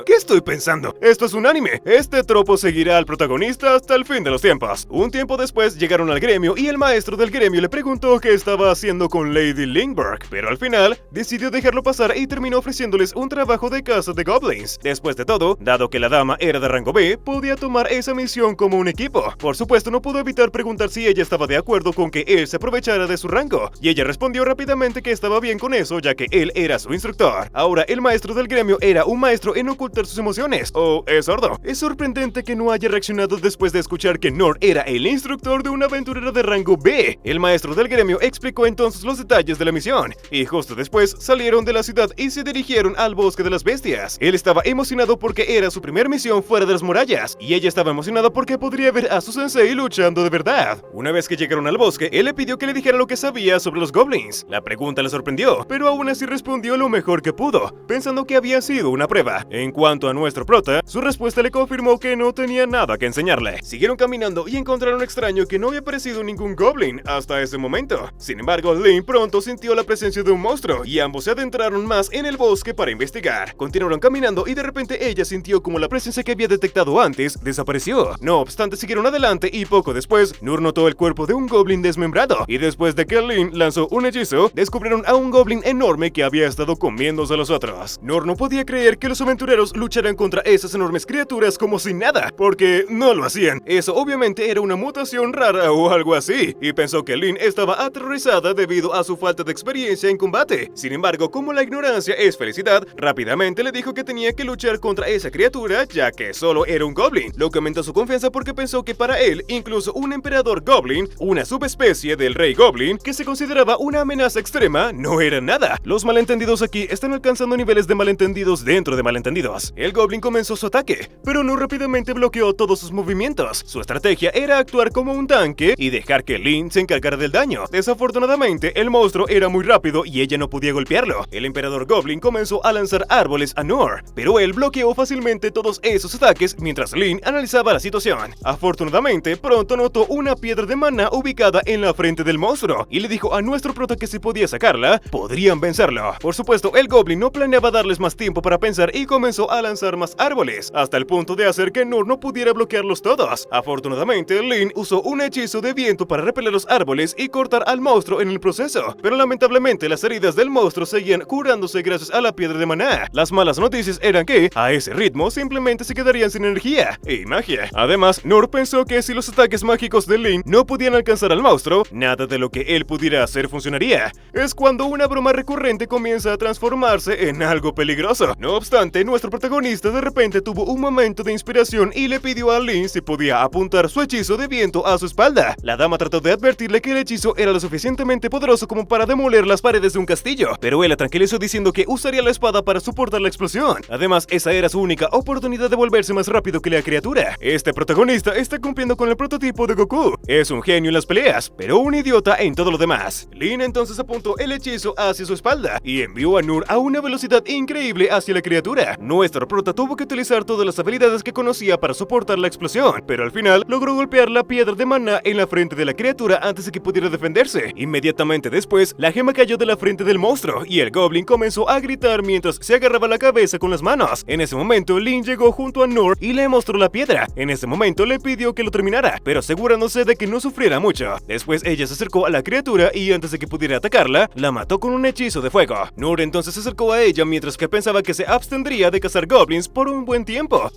¿Qué estoy pensando? Esto es un anime. Este tropo seguirá al protagonista hasta el fin de los tiempos. Un tiempo después llegaron al gremio y el maestro del gremio le preguntó qué estaba haciendo con Lady Lindbergh, pero al final decidió dejarlo pasar y terminó ofreciéndoles un trabajo de caza de goblins. Después de todo, dado que la dama era de rango B, podía tomar esa misión como un equipo. Por supuesto, no pudo evitar preguntar si ella estaba de acuerdo con que él se aprovechara de su rango, y ella respondió rápidamente que estaba bien con eso, ya que él era su instructor. Ahora, el maestro del gremio era un maestro en ocultar sus emociones, o es sordo. Es sorprendente que no haya reaccionado después de escuchar que Nord era el instructor de un aventurero de rango B. El maestro del gremio explicó entonces los detalles de la misión, y justo después salieron de la ciudad y se dirigieron al bosque de las bestias. Él estaba emocionado porque era su primera misión fuera de las murallas, y ella estaba emocionada porque podría ver a su sensei luchando de verdad. Una vez que llegaron al bosque, él le pidió que le dijera lo que sabía sobre los goblins. La pregunta le sorprendió, pero aún así respondió lo mejor que pudo, pensando que había sido una prueba. En cuanto a nuestro prota, su respuesta le confirmó que no tenía nada que enseñarle. Siguieron caminando y encontraron extraño que no había aparecido ningún goblin hasta ese momento. Sin embargo, Lynn pronto sintió la presencia de un monstruo y ambos se adentraron más en el bosque para investigar. Continuaron caminando y de repente ella sintió como la presencia que había detectado antes desapareció. No obstante, siguieron adelante y poco después, Nur notó el cuerpo de un goblin desmembrado, y después de que Lynn lanzó un hechizo, descubrieron a un goblin enorme que había estado comiéndose a los otros. Nur no podía creer que los aventureros lucharan contra esas enormes criaturas como si nada, porque no lo hacían. Eso obviamente era una mutación rara o algo así, y pensó que Lynn estaba aterrorizada debido a su falta de experiencia en combate. Sin embargo, como la ignorancia es felicidad, rápidamente le dijo que tenía que luchar contra esa criatura, ya que solo era un goblin, lo que aumentó su confianza porque pensó que para él, incluso un emperador goblin, una subespecie del rey goblin, que se consideraba una amenaza extrema, no era nada. Los malentendidos aquí están alcanzando niveles de malentendidos dentro de malentendidos. El goblin comenzó su ataque, pero no rápidamente bloqueó todos sus movimientos. Su estrategia era actuar como un tanque y dejar que Lynn se encargara del daño. Desafortunadamente, el monstruo era muy rápido y ella no podía golpearlo. El emperador goblin comenzó a lanzar árboles a Nur, pero él bloqueó fácilmente todos esos ataques mientras Lynn analizaba la situación. Afortunadamente, pronto notó una piedra de maná ubicada en la frente del monstruo y le dijo a nuestro prota que si podía sacarla, podrían vencerlo. Por supuesto, el goblin no planeaba darles más tiempo para pensar y comenzó a lanzar más árboles, hasta el punto de hacer que Nur no pudiera bloquearlos todos. Afortunadamente, Lynn usó un hechizo de viento para repeler los árboles y cortar al monstruo en el proceso, pero lamentablemente las heridas del monstruo seguían curándose gracias a la piedra de maná. Las malas noticias eran que, a ese ritmo, simplemente se quedarían sin energía y magia. Además, Nur pensó que si los ataques mágicos de Lynn no podían alcanzar al monstruo, nada de lo que él pudiera hacer funcionaría. Es cuando una broma recurrente comienza a transformarse en algo peligroso. No obstante, nuestro protagonista de repente tuvo un momento de inspiración y le pidió a Lynn si podía apuntar su hechizo de viento a su espalda. La dama trató de advertirle que el hechizo era lo suficientemente poderoso como para demoler las paredes de un castillo, pero él la tranquilizó diciendo que usaría la espada para soportar la explosión. Además, esa era su única oportunidad de volverse más rápido que la criatura. Este protagonista está cumpliendo con el prototipo de Goku. Es un genio en las peleas, pero un idiota en todo lo demás. Lynn entonces apuntó el hechizo hacia su espalda y envió a Nur a una velocidad increíble hacia la criatura. Nuestro prota tuvo que utilizar todas las habilidades que conocía para soportar la explosión, pero al final logró golpear la piedra de maná en la frente de la criatura antes de que pudiera defenderse. Inmediatamente después, la gema cayó de la frente del monstruo y el goblin comenzó a gritar mientras se agarraba la cabeza con las manos. En ese momento, Lynn llegó junto a Nur y le mostró la piedra. En ese momento le pidió que lo terminara, pero asegurándose de que no sufriera mucho. Después ella se acercó a la criatura y antes de que pudiera atacarla, la mató con un hechizo de fuego. Nur entonces se acercó a ella mientras que pensaba que se abstendría de cazar goblins por un buen tiempo.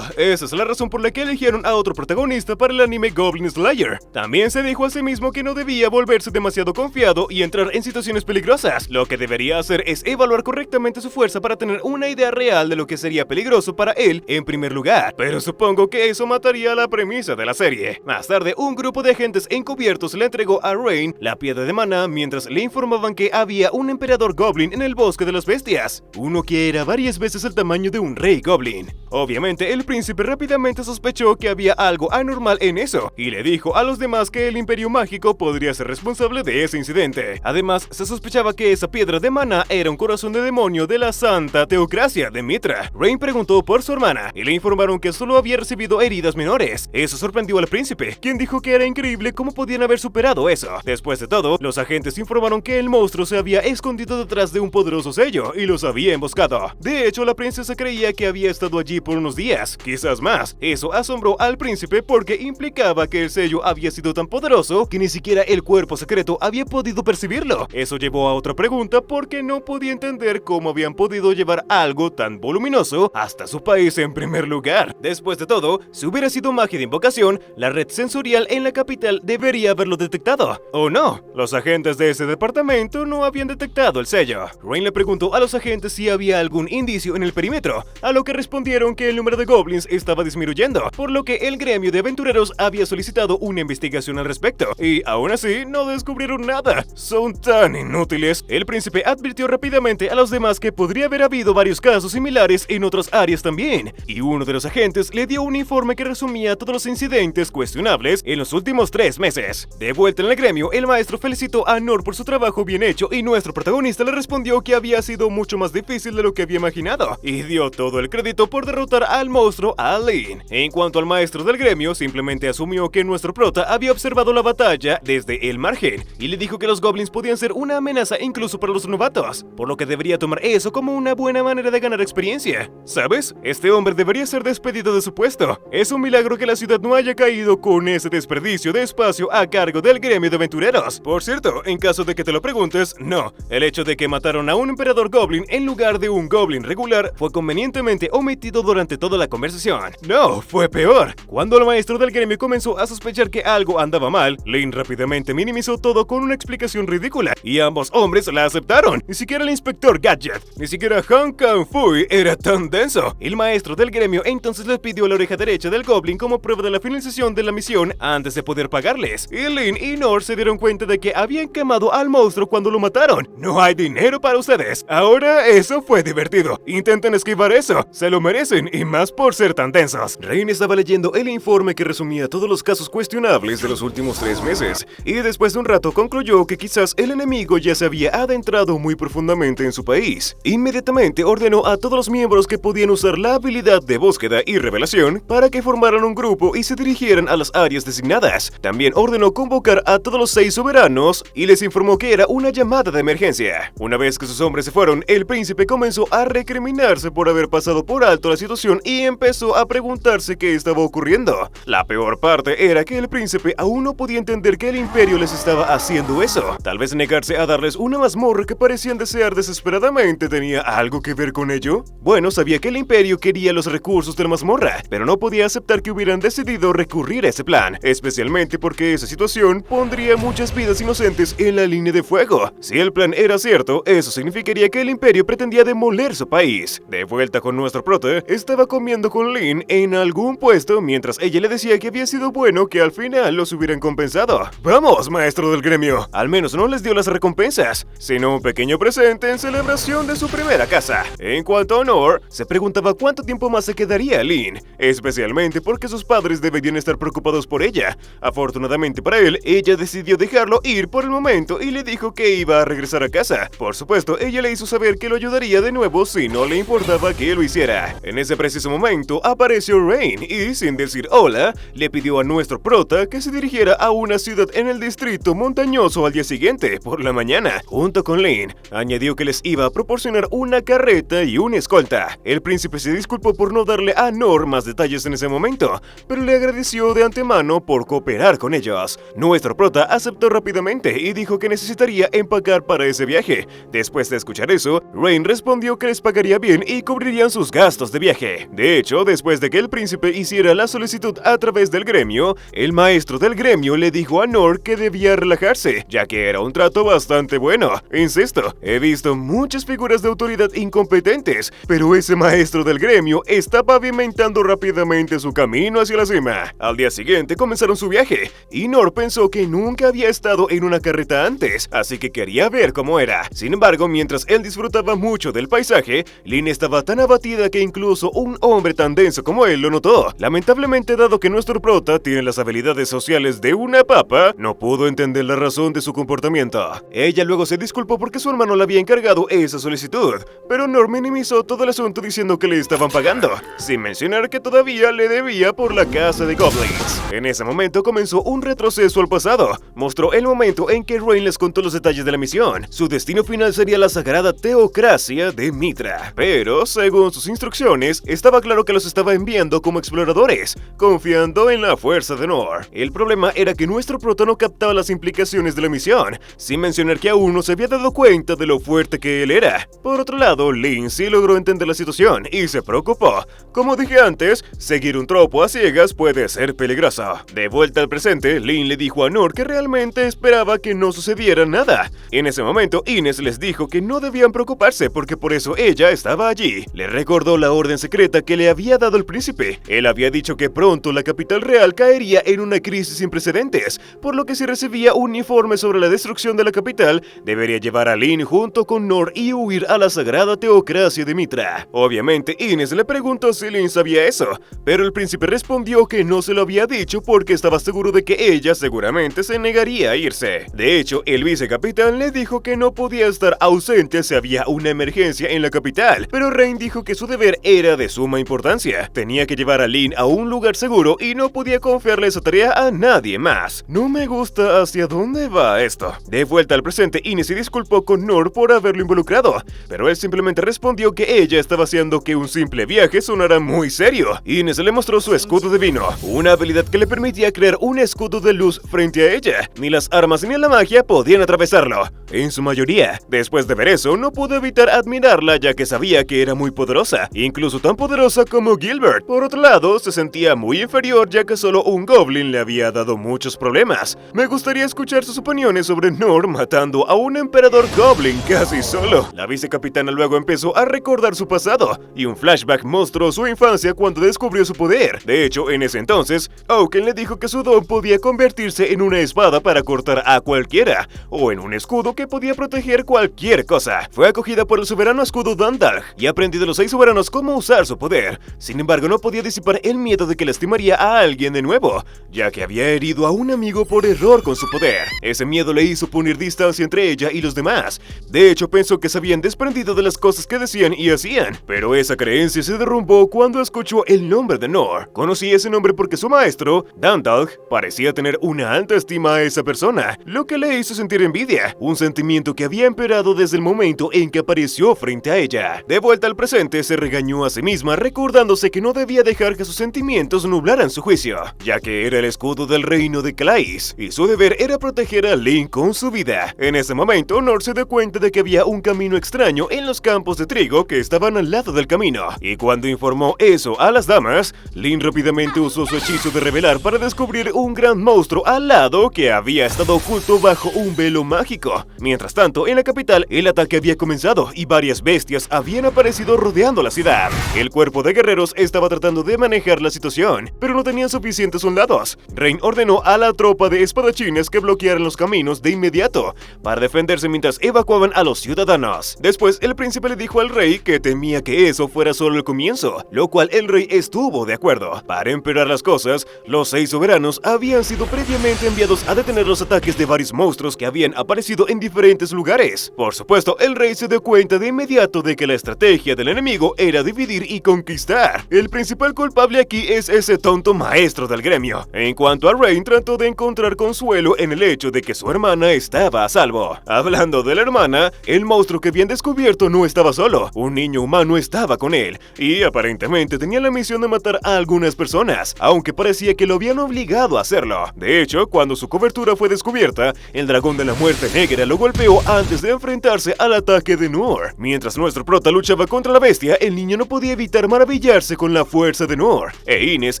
Esa es la razón por la que eligieron a otro protagonista para el anime Goblin Slayer. También se dijo a sí mismo que no debía volverse demasiado confiado y entrar en situaciones peligrosas. Lo que debería hacer es evaluar correctamente su fuerza para tener una idea real de lo que sería peligroso para él en primer lugar. Pero supongo que eso mataría la premisa de la serie. Más tarde, un grupo de agentes encubiertos le entregó a Rain la piedra de maná mientras le informaban que había un emperador goblin en el bosque de las bestias, uno que era varias veces el tamaño de un rey goblin. Obviamente, el príncipe rápidamente sospechó que había algo anormal en eso y le dijo a los demás que el Imperio Mágico podría ser responsable de ese incidente. Además, se sospechaba que esa piedra de maná era un corazón de demonio de la Santa Teocracia de Mitra. Rain preguntó por su hermana y le informaron que solo había recibido heridas menores. Eso sorprendió al príncipe, quien dijo que era increíble cómo podían haber superado eso. Después de todo, los agentes informaron que el monstruo se había escondido detrás de un poderoso sello y los había emboscado. De hecho, la princesa creía que había estado allí allí por unos días, quizás más. Eso asombró al príncipe porque implicaba que el sello había sido tan poderoso que ni siquiera el cuerpo secreto había podido percibirlo. Eso llevó a otra pregunta porque no podía entender cómo habían podido llevar algo tan voluminoso hasta su país en primer lugar. Después de todo, si hubiera sido magia de invocación, la red sensorial en la capital debería haberlo detectado. ¿O no? Los agentes de ese departamento no habían detectado el sello. Rain le preguntó a los agentes si había algún indicio en el perímetro, a lo que respondieron que el número de goblins estaba disminuyendo, por lo que el gremio de aventureros había solicitado una investigación al respecto, y aún así no descubrieron nada. Son tan inútiles. El príncipe advirtió rápidamente a los demás que podría haber habido varios casos similares en otras áreas también, y uno de los agentes le dio un informe que resumía todos los incidentes cuestionables en los últimos 3 meses. De vuelta en el gremio, el maestro felicitó a Nor por su trabajo bien hecho y nuestro protagonista le respondió que había sido mucho más difícil de lo que había imaginado, y dio todo el crédito por derrotar al monstruo a Lynn. En cuanto al maestro del gremio, simplemente asumió que nuestro prota había observado la batalla desde el margen, y le dijo que los goblins podían ser una amenaza incluso para los novatos, por lo que debería tomar eso como una buena manera de ganar experiencia. ¿Sabes? Este hombre debería ser despedido de su puesto. Es un milagro que la ciudad no haya caído con ese desperdicio de espacio a cargo del gremio de aventureros. Por cierto, en caso de que te lo preguntes, no. El hecho de que mataron a un emperador goblin en lugar de un goblin regular fue convenientemente omitido durante toda la conversación. No, fue peor. Cuando el maestro del gremio comenzó a sospechar que algo andaba mal, Lynn rápidamente minimizó todo con una explicación ridícula, y ambos hombres la aceptaron. Ni siquiera el inspector Gadget, ni siquiera Han Kang-Fui era tan denso. El maestro del gremio entonces les pidió la oreja derecha del goblin como prueba de la finalización de la misión antes de poder pagarles, y Lynn y Nor se dieron cuenta de que habían quemado al monstruo cuando lo mataron. No hay dinero para ustedes. Ahora eso fue divertido. Intenten esquivar eso. Se lo merecen, y más por ser tan densos. Rain estaba leyendo el informe que resumía todos los casos cuestionables de los últimos 3 meses, y después de un rato concluyó que quizás el enemigo ya se había adentrado muy profundamente en su país. Inmediatamente ordenó a todos los miembros que podían usar la habilidad de búsqueda y revelación para que formaran un grupo y se dirigieran a las áreas designadas. También ordenó convocar a todos los 6 soberanos y les informó que era una llamada de emergencia. Una vez que sus hombres se fueron, el príncipe comenzó a recriminarse por haber pasado por alto la situación y empezó a preguntarse qué estaba ocurriendo. La peor parte era que el príncipe aún no podía entender que el imperio les estaba haciendo eso. Tal vez negarse a darles una mazmorra que parecían desear desesperadamente tenía algo que ver con ello. Bueno, sabía que el imperio quería los recursos de la mazmorra, pero no podía aceptar que hubieran decidido recurrir a ese plan, especialmente porque esa situación pondría muchas vidas inocentes en la línea de fuego. Si el plan era cierto, eso significaría que el imperio pretendía demoler su país. De vuelta con nuestro prota, estaba comiendo con Lynn en algún puesto mientras ella le decía que había sido bueno que al final los hubieran compensado. Vamos, maestro del gremio, al menos no les dio las recompensas, sino un pequeño presente en celebración de su primera casa. En cuanto a Nor, se preguntaba cuánto tiempo más se quedaría Lynn, especialmente porque sus padres deberían estar preocupados por ella. Afortunadamente para él, ella decidió dejarlo ir por el momento y le dijo que iba a regresar a casa. Por supuesto, ella le hizo saber que lo ayudaría de nuevo si no le importaba que lo hiciera. En ese preciso momento apareció Rain y, sin decir hola, le pidió a nuestro prota que se dirigiera a una ciudad en el distrito montañoso al día siguiente, por la mañana, junto con Lynn. Añadió que les iba a proporcionar una carreta y una escolta. El príncipe se disculpó por no darle a Nor más detalles en ese momento, pero le agradeció de antemano por cooperar con ellos. Nuestro prota aceptó rápidamente y dijo que necesitaría empacar para ese viaje. Después de escuchar eso, Rain respondió que les pagaría bien y cubrirían sus gastos de viaje. De hecho, después de que el príncipe hiciera la solicitud a través del gremio, el maestro del gremio le dijo a Nor que debía relajarse, ya que era un trato bastante bueno. Insisto, he visto muchas figuras de autoridad incompetentes, pero ese maestro del gremio está pavimentando rápidamente su camino hacia la cima. Al día siguiente comenzaron su viaje, y Nor pensó que nunca había estado en una carreta antes, así que quería ver cómo era. Sin embargo, mientras él disfrutaba mucho del paisaje, Lynn estaba tan abatida que incluso un hombre tan denso como él lo notó. Lamentablemente, dado que nuestro prota tiene las habilidades sociales de una papa, no pudo entender la razón de su comportamiento. Ella luego se disculpó porque su hermano le había encargado esa solicitud, pero Nor minimizó todo el asunto diciendo que le estaban pagando, sin mencionar que todavía le debía por la casa de goblins. En ese momento comenzó un retroceso al pasado. Mostró el momento en que Rain les contó los detalles de la misión. Su destino final sería la sagrada teocracia de Mitra, pero según sus instrucciones, Inés estaba claro que los estaba enviando como exploradores, confiando en la fuerza de Noor. El problema era que nuestro prota no captaba las implicaciones de la misión, sin mencionar que aún no se había dado cuenta de lo fuerte que él era. Por otro lado, Lin sí logró entender la situación y se preocupó. Como dije antes, seguir un tropo a ciegas puede ser peligroso. De vuelta al presente, Lin le dijo a Noor que realmente esperaba que no sucediera nada. En ese momento, Inés les dijo que no debían preocuparse porque por eso ella estaba allí. Le recordó la orden secreta que le había dado el príncipe. Él había dicho que pronto la capital real caería en una crisis sin precedentes, por lo que si recibía un informe sobre la destrucción de la capital, debería llevar a Lin junto con Noor y huir a la sagrada teocracia de Mitra. Obviamente, Inés le preguntó si Lin sabía eso, pero el príncipe respondió que no se lo había dicho porque estaba seguro de que ella seguramente se negaría a irse. De hecho, el vicecapitán le dijo que no podía estar ausente si había una emergencia en la capital, pero Rain dijo que su deber era de suma importancia. Tenía que llevar a Lin a un lugar seguro y no podía confiarle esa tarea a nadie más. No me gusta hacia dónde va esto. De vuelta al presente, Inés se disculpó con Noor por haberlo involucrado, pero él simplemente respondió que ella estaba haciendo que un simple viaje sonara muy serio. Inés le mostró su escudo divino, una habilidad que le permitía crear un escudo de luz frente a ella. Ni las armas ni la magia podían atravesarlo, en su mayoría. Después de ver eso, no pudo evitar admirarla ya que sabía que era muy poderosa, incluso tan poderosa como Gilbert. Por otro lado, se sentía muy inferior ya que solo un goblin le había dado muchos problemas. Me gustaría escuchar sus opiniones sobre Noor matando a un emperador goblin casi solo. La vicecapitana luego empezó a recordar su pasado, y un flashback mostró su infancia cuando descubrió su poder. De hecho, en ese entonces, Oaken le dijo que su don podía convertirse en una espada para cortar a cualquiera, o en un escudo que podía proteger cualquier cosa. Fue acogida por el soberano escudo Dandalg, y aprendió de los 6 soberanos cómo usar su poder. Sin embargo, no podía disipar el miedo de que lastimaría a alguien de nuevo, ya que había herido a un amigo por error con su poder. Ese miedo le hizo poner distancia entre ella y los demás. De hecho, pensó que se habían desprendido de las cosas que decían y hacían, pero esa creencia se derrumbó cuando escuchó el nombre de Noor. Conocí ese nombre porque su maestro, Dandalg, parecía tener una alta estima a esa persona, lo que le hizo sentir envidia, un sentimiento que había empeorado desde el momento en que apareció frente a ella. De vuelta al presente, se regañó a sí misma recordándose que no debía dejar que sus sentimientos nublaran su juicio, ya que era el escudo del reino de Calais, y su deber era proteger a Lin con su vida. En ese momento, Noor se dio cuenta de que había un camino extraño en los campos de trigo que estaban al lado del camino, y cuando informó eso a las damas, Lin rápidamente usó su hechizo de revelar para descubrir un gran monstruo al lado que había estado oculto bajo un velo mágico. Mientras tanto, en la capital, el ataque había comenzado y varias bestias habían aparecido rodeando la ciudad. El cuerpo de guerreros estaba tratando de manejar la situación, pero no tenían suficientes soldados. Rain ordenó a la tropa de espadachines que bloquearan los caminos de inmediato para defenderse mientras evacuaban a los ciudadanos. Después, el príncipe le dijo al rey que temía que eso fuera solo el comienzo, lo cual el rey estuvo de acuerdo. Para empeorar las cosas, los 6 soberanos habían sido previamente enviados a detener los ataques de varios monstruos que habían aparecido en diferentes lugares. Por supuesto, el rey se dio cuenta de inmediato de que la estrategia del enemigo era dividir y conquistar. El principal culpable aquí es ese tonto maestro del gremio. En cuanto a Rain, trató de encontrar consuelo en el hecho de que su hermana estaba a salvo. Hablando de la hermana, el monstruo que habían descubierto no estaba solo. Un niño humano estaba con él, y aparentemente tenía la misión de matar a algunas personas, aunque parecía que lo habían obligado a hacerlo. De hecho, cuando su cobertura fue descubierta, el dragón de la muerte negra lo golpeó antes de enfrentarse al ataque de Noor. Mientras nuestro prota luchaba contra la bestia, el niño no podía evitar maravillarse con la fuerza de Noor, e Inés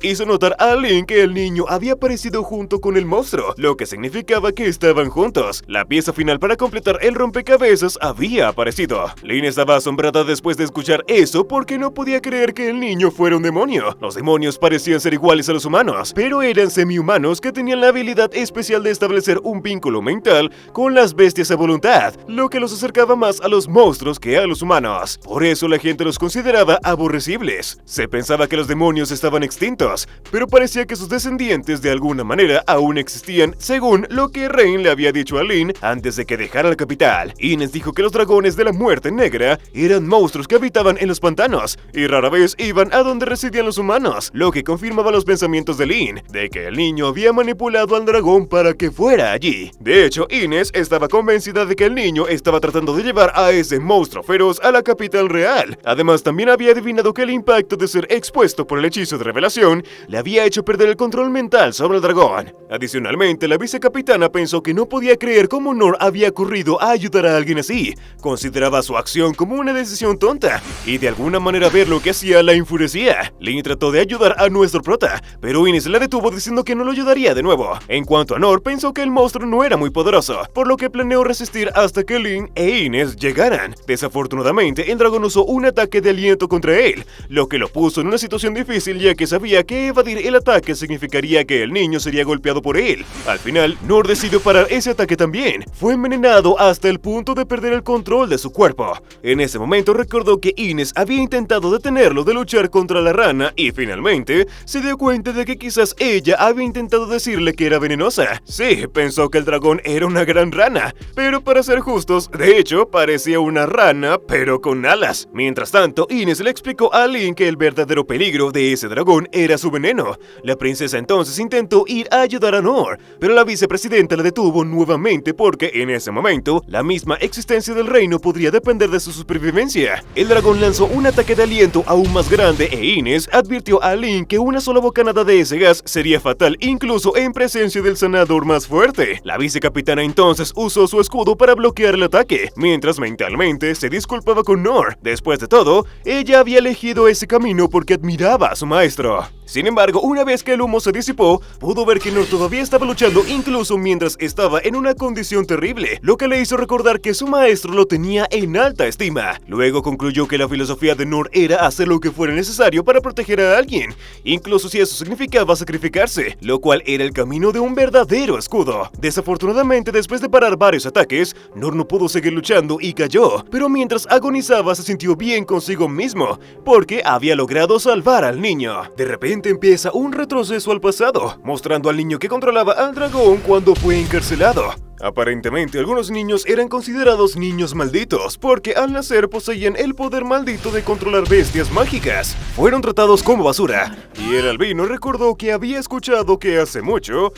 hizo notar a Lin que el niño había aparecido junto con el monstruo, lo que significaba que estaban juntos. La pieza final para completar el rompecabezas había aparecido. Lin estaba asombrada después de escuchar eso porque no podía creer que el niño fuera un demonio. Los demonios parecían ser iguales a los humanos, pero eran semi-humanos que tenían la habilidad especial de establecer un vínculo mental con las bestias a voluntad, lo que los acercaba más a los monstruos que a los humanos. Por eso la gente los consideraba aborrecibles. Se pensaba que los demonios estaban extintos, pero parecía que sus descendientes de alguna manera aún existían, según lo que Rain le había dicho a Lin antes de que dejara la capital. Inés dijo que los dragones de la muerte negra eran monstruos que habitaban en los pantanos y rara vez iban a donde residían los humanos, lo que confirmaba los pensamientos de Lin, de que el niño había manipulado al dragón para que fuera allí. De hecho, Inés estaba convencida de que el niño estaba tratando de llevar a ese monstruo feroz a la capital real. Además, también había adivinado que el impacto de ser expuesto por el hechizo de revelación le había hecho perder el control mental sobre el dragón. Adicionalmente, la vicecapitana pensó que no podía creer cómo Noor había corrido a ayudar a alguien así. Consideraba su acción como una decisión tonta, y de alguna manera ver lo que hacía la enfurecía. Lynn trató de ayudar a nuestro prota, pero Ines la detuvo diciendo que no lo ayudaría de nuevo. En cuanto a Noor, pensó que el monstruo no era muy poderoso, por lo que planeó resistir hasta que Lynn e Ines llegaran. Desafortunadamente, el dragón usó un ataque de aliento contra él, lo que lo puso en una situación difícil ya que sabía que evadir el ataque significaría que el niño sería golpeado por él. Al final, Noor decidió parar ese ataque también. Fue envenenado hasta el punto de perder el control de su cuerpo. En ese momento recordó que Ines había intentado detenerlo de luchar contra la rana y finalmente se dio cuenta de que quizás ella había intentado decirle que era venenosa. Sí, pensó que el dragón era una gran rana, pero para ser justos, de hecho, parecía una rana, pero con alas. Mientras tanto, Ines le explicó a Lynn que el verdadero peligro de ese dragón era su veneno. La princesa entonces intentó ir a ayudar a Noor, pero la vicepresidenta la detuvo nuevamente porque en ese momento, la misma existencia del reino podría depender de su supervivencia. El dragón lanzó un ataque de aliento aún más grande e Ines advirtió a Lynn que una sola bocanada de ese gas sería fatal incluso en presencia del sanador más fuerte. La vicecapitana entonces usó su escudo para bloquear el ataque, mientras mentalmente se disculpaba con Noor. Después de todo, ella había elegido ese camino porque admiraba a su maestro. Sin embargo, una vez que el humo se disipó, pudo ver que Noor todavía estaba luchando incluso mientras estaba en una condición terrible, lo que le hizo recordar que su maestro lo tenía en alta estima. Luego concluyó que la filosofía de Noor era hacer lo que fuera necesario para proteger a alguien, incluso si eso significaba sacrificarse, lo cual era el camino de un verdadero escudo. Desafortunadamente, después de parar varios ataques, Noor no pudo seguir luchando y cayó, pero mientras agonizaba se sintió bien consigo mismo, porque había logrado salvar al niño. De repente empieza un retroceso al pasado, mostrando al niño que controlaba al dragón cuando fue encarcelado. Aparentemente, algunos niños eran considerados niños malditos, porque al nacer poseían el poder maldito de controlar bestias mágicas. Fueron tratados como basura, y el albino recordó que había escuchado que hace mucho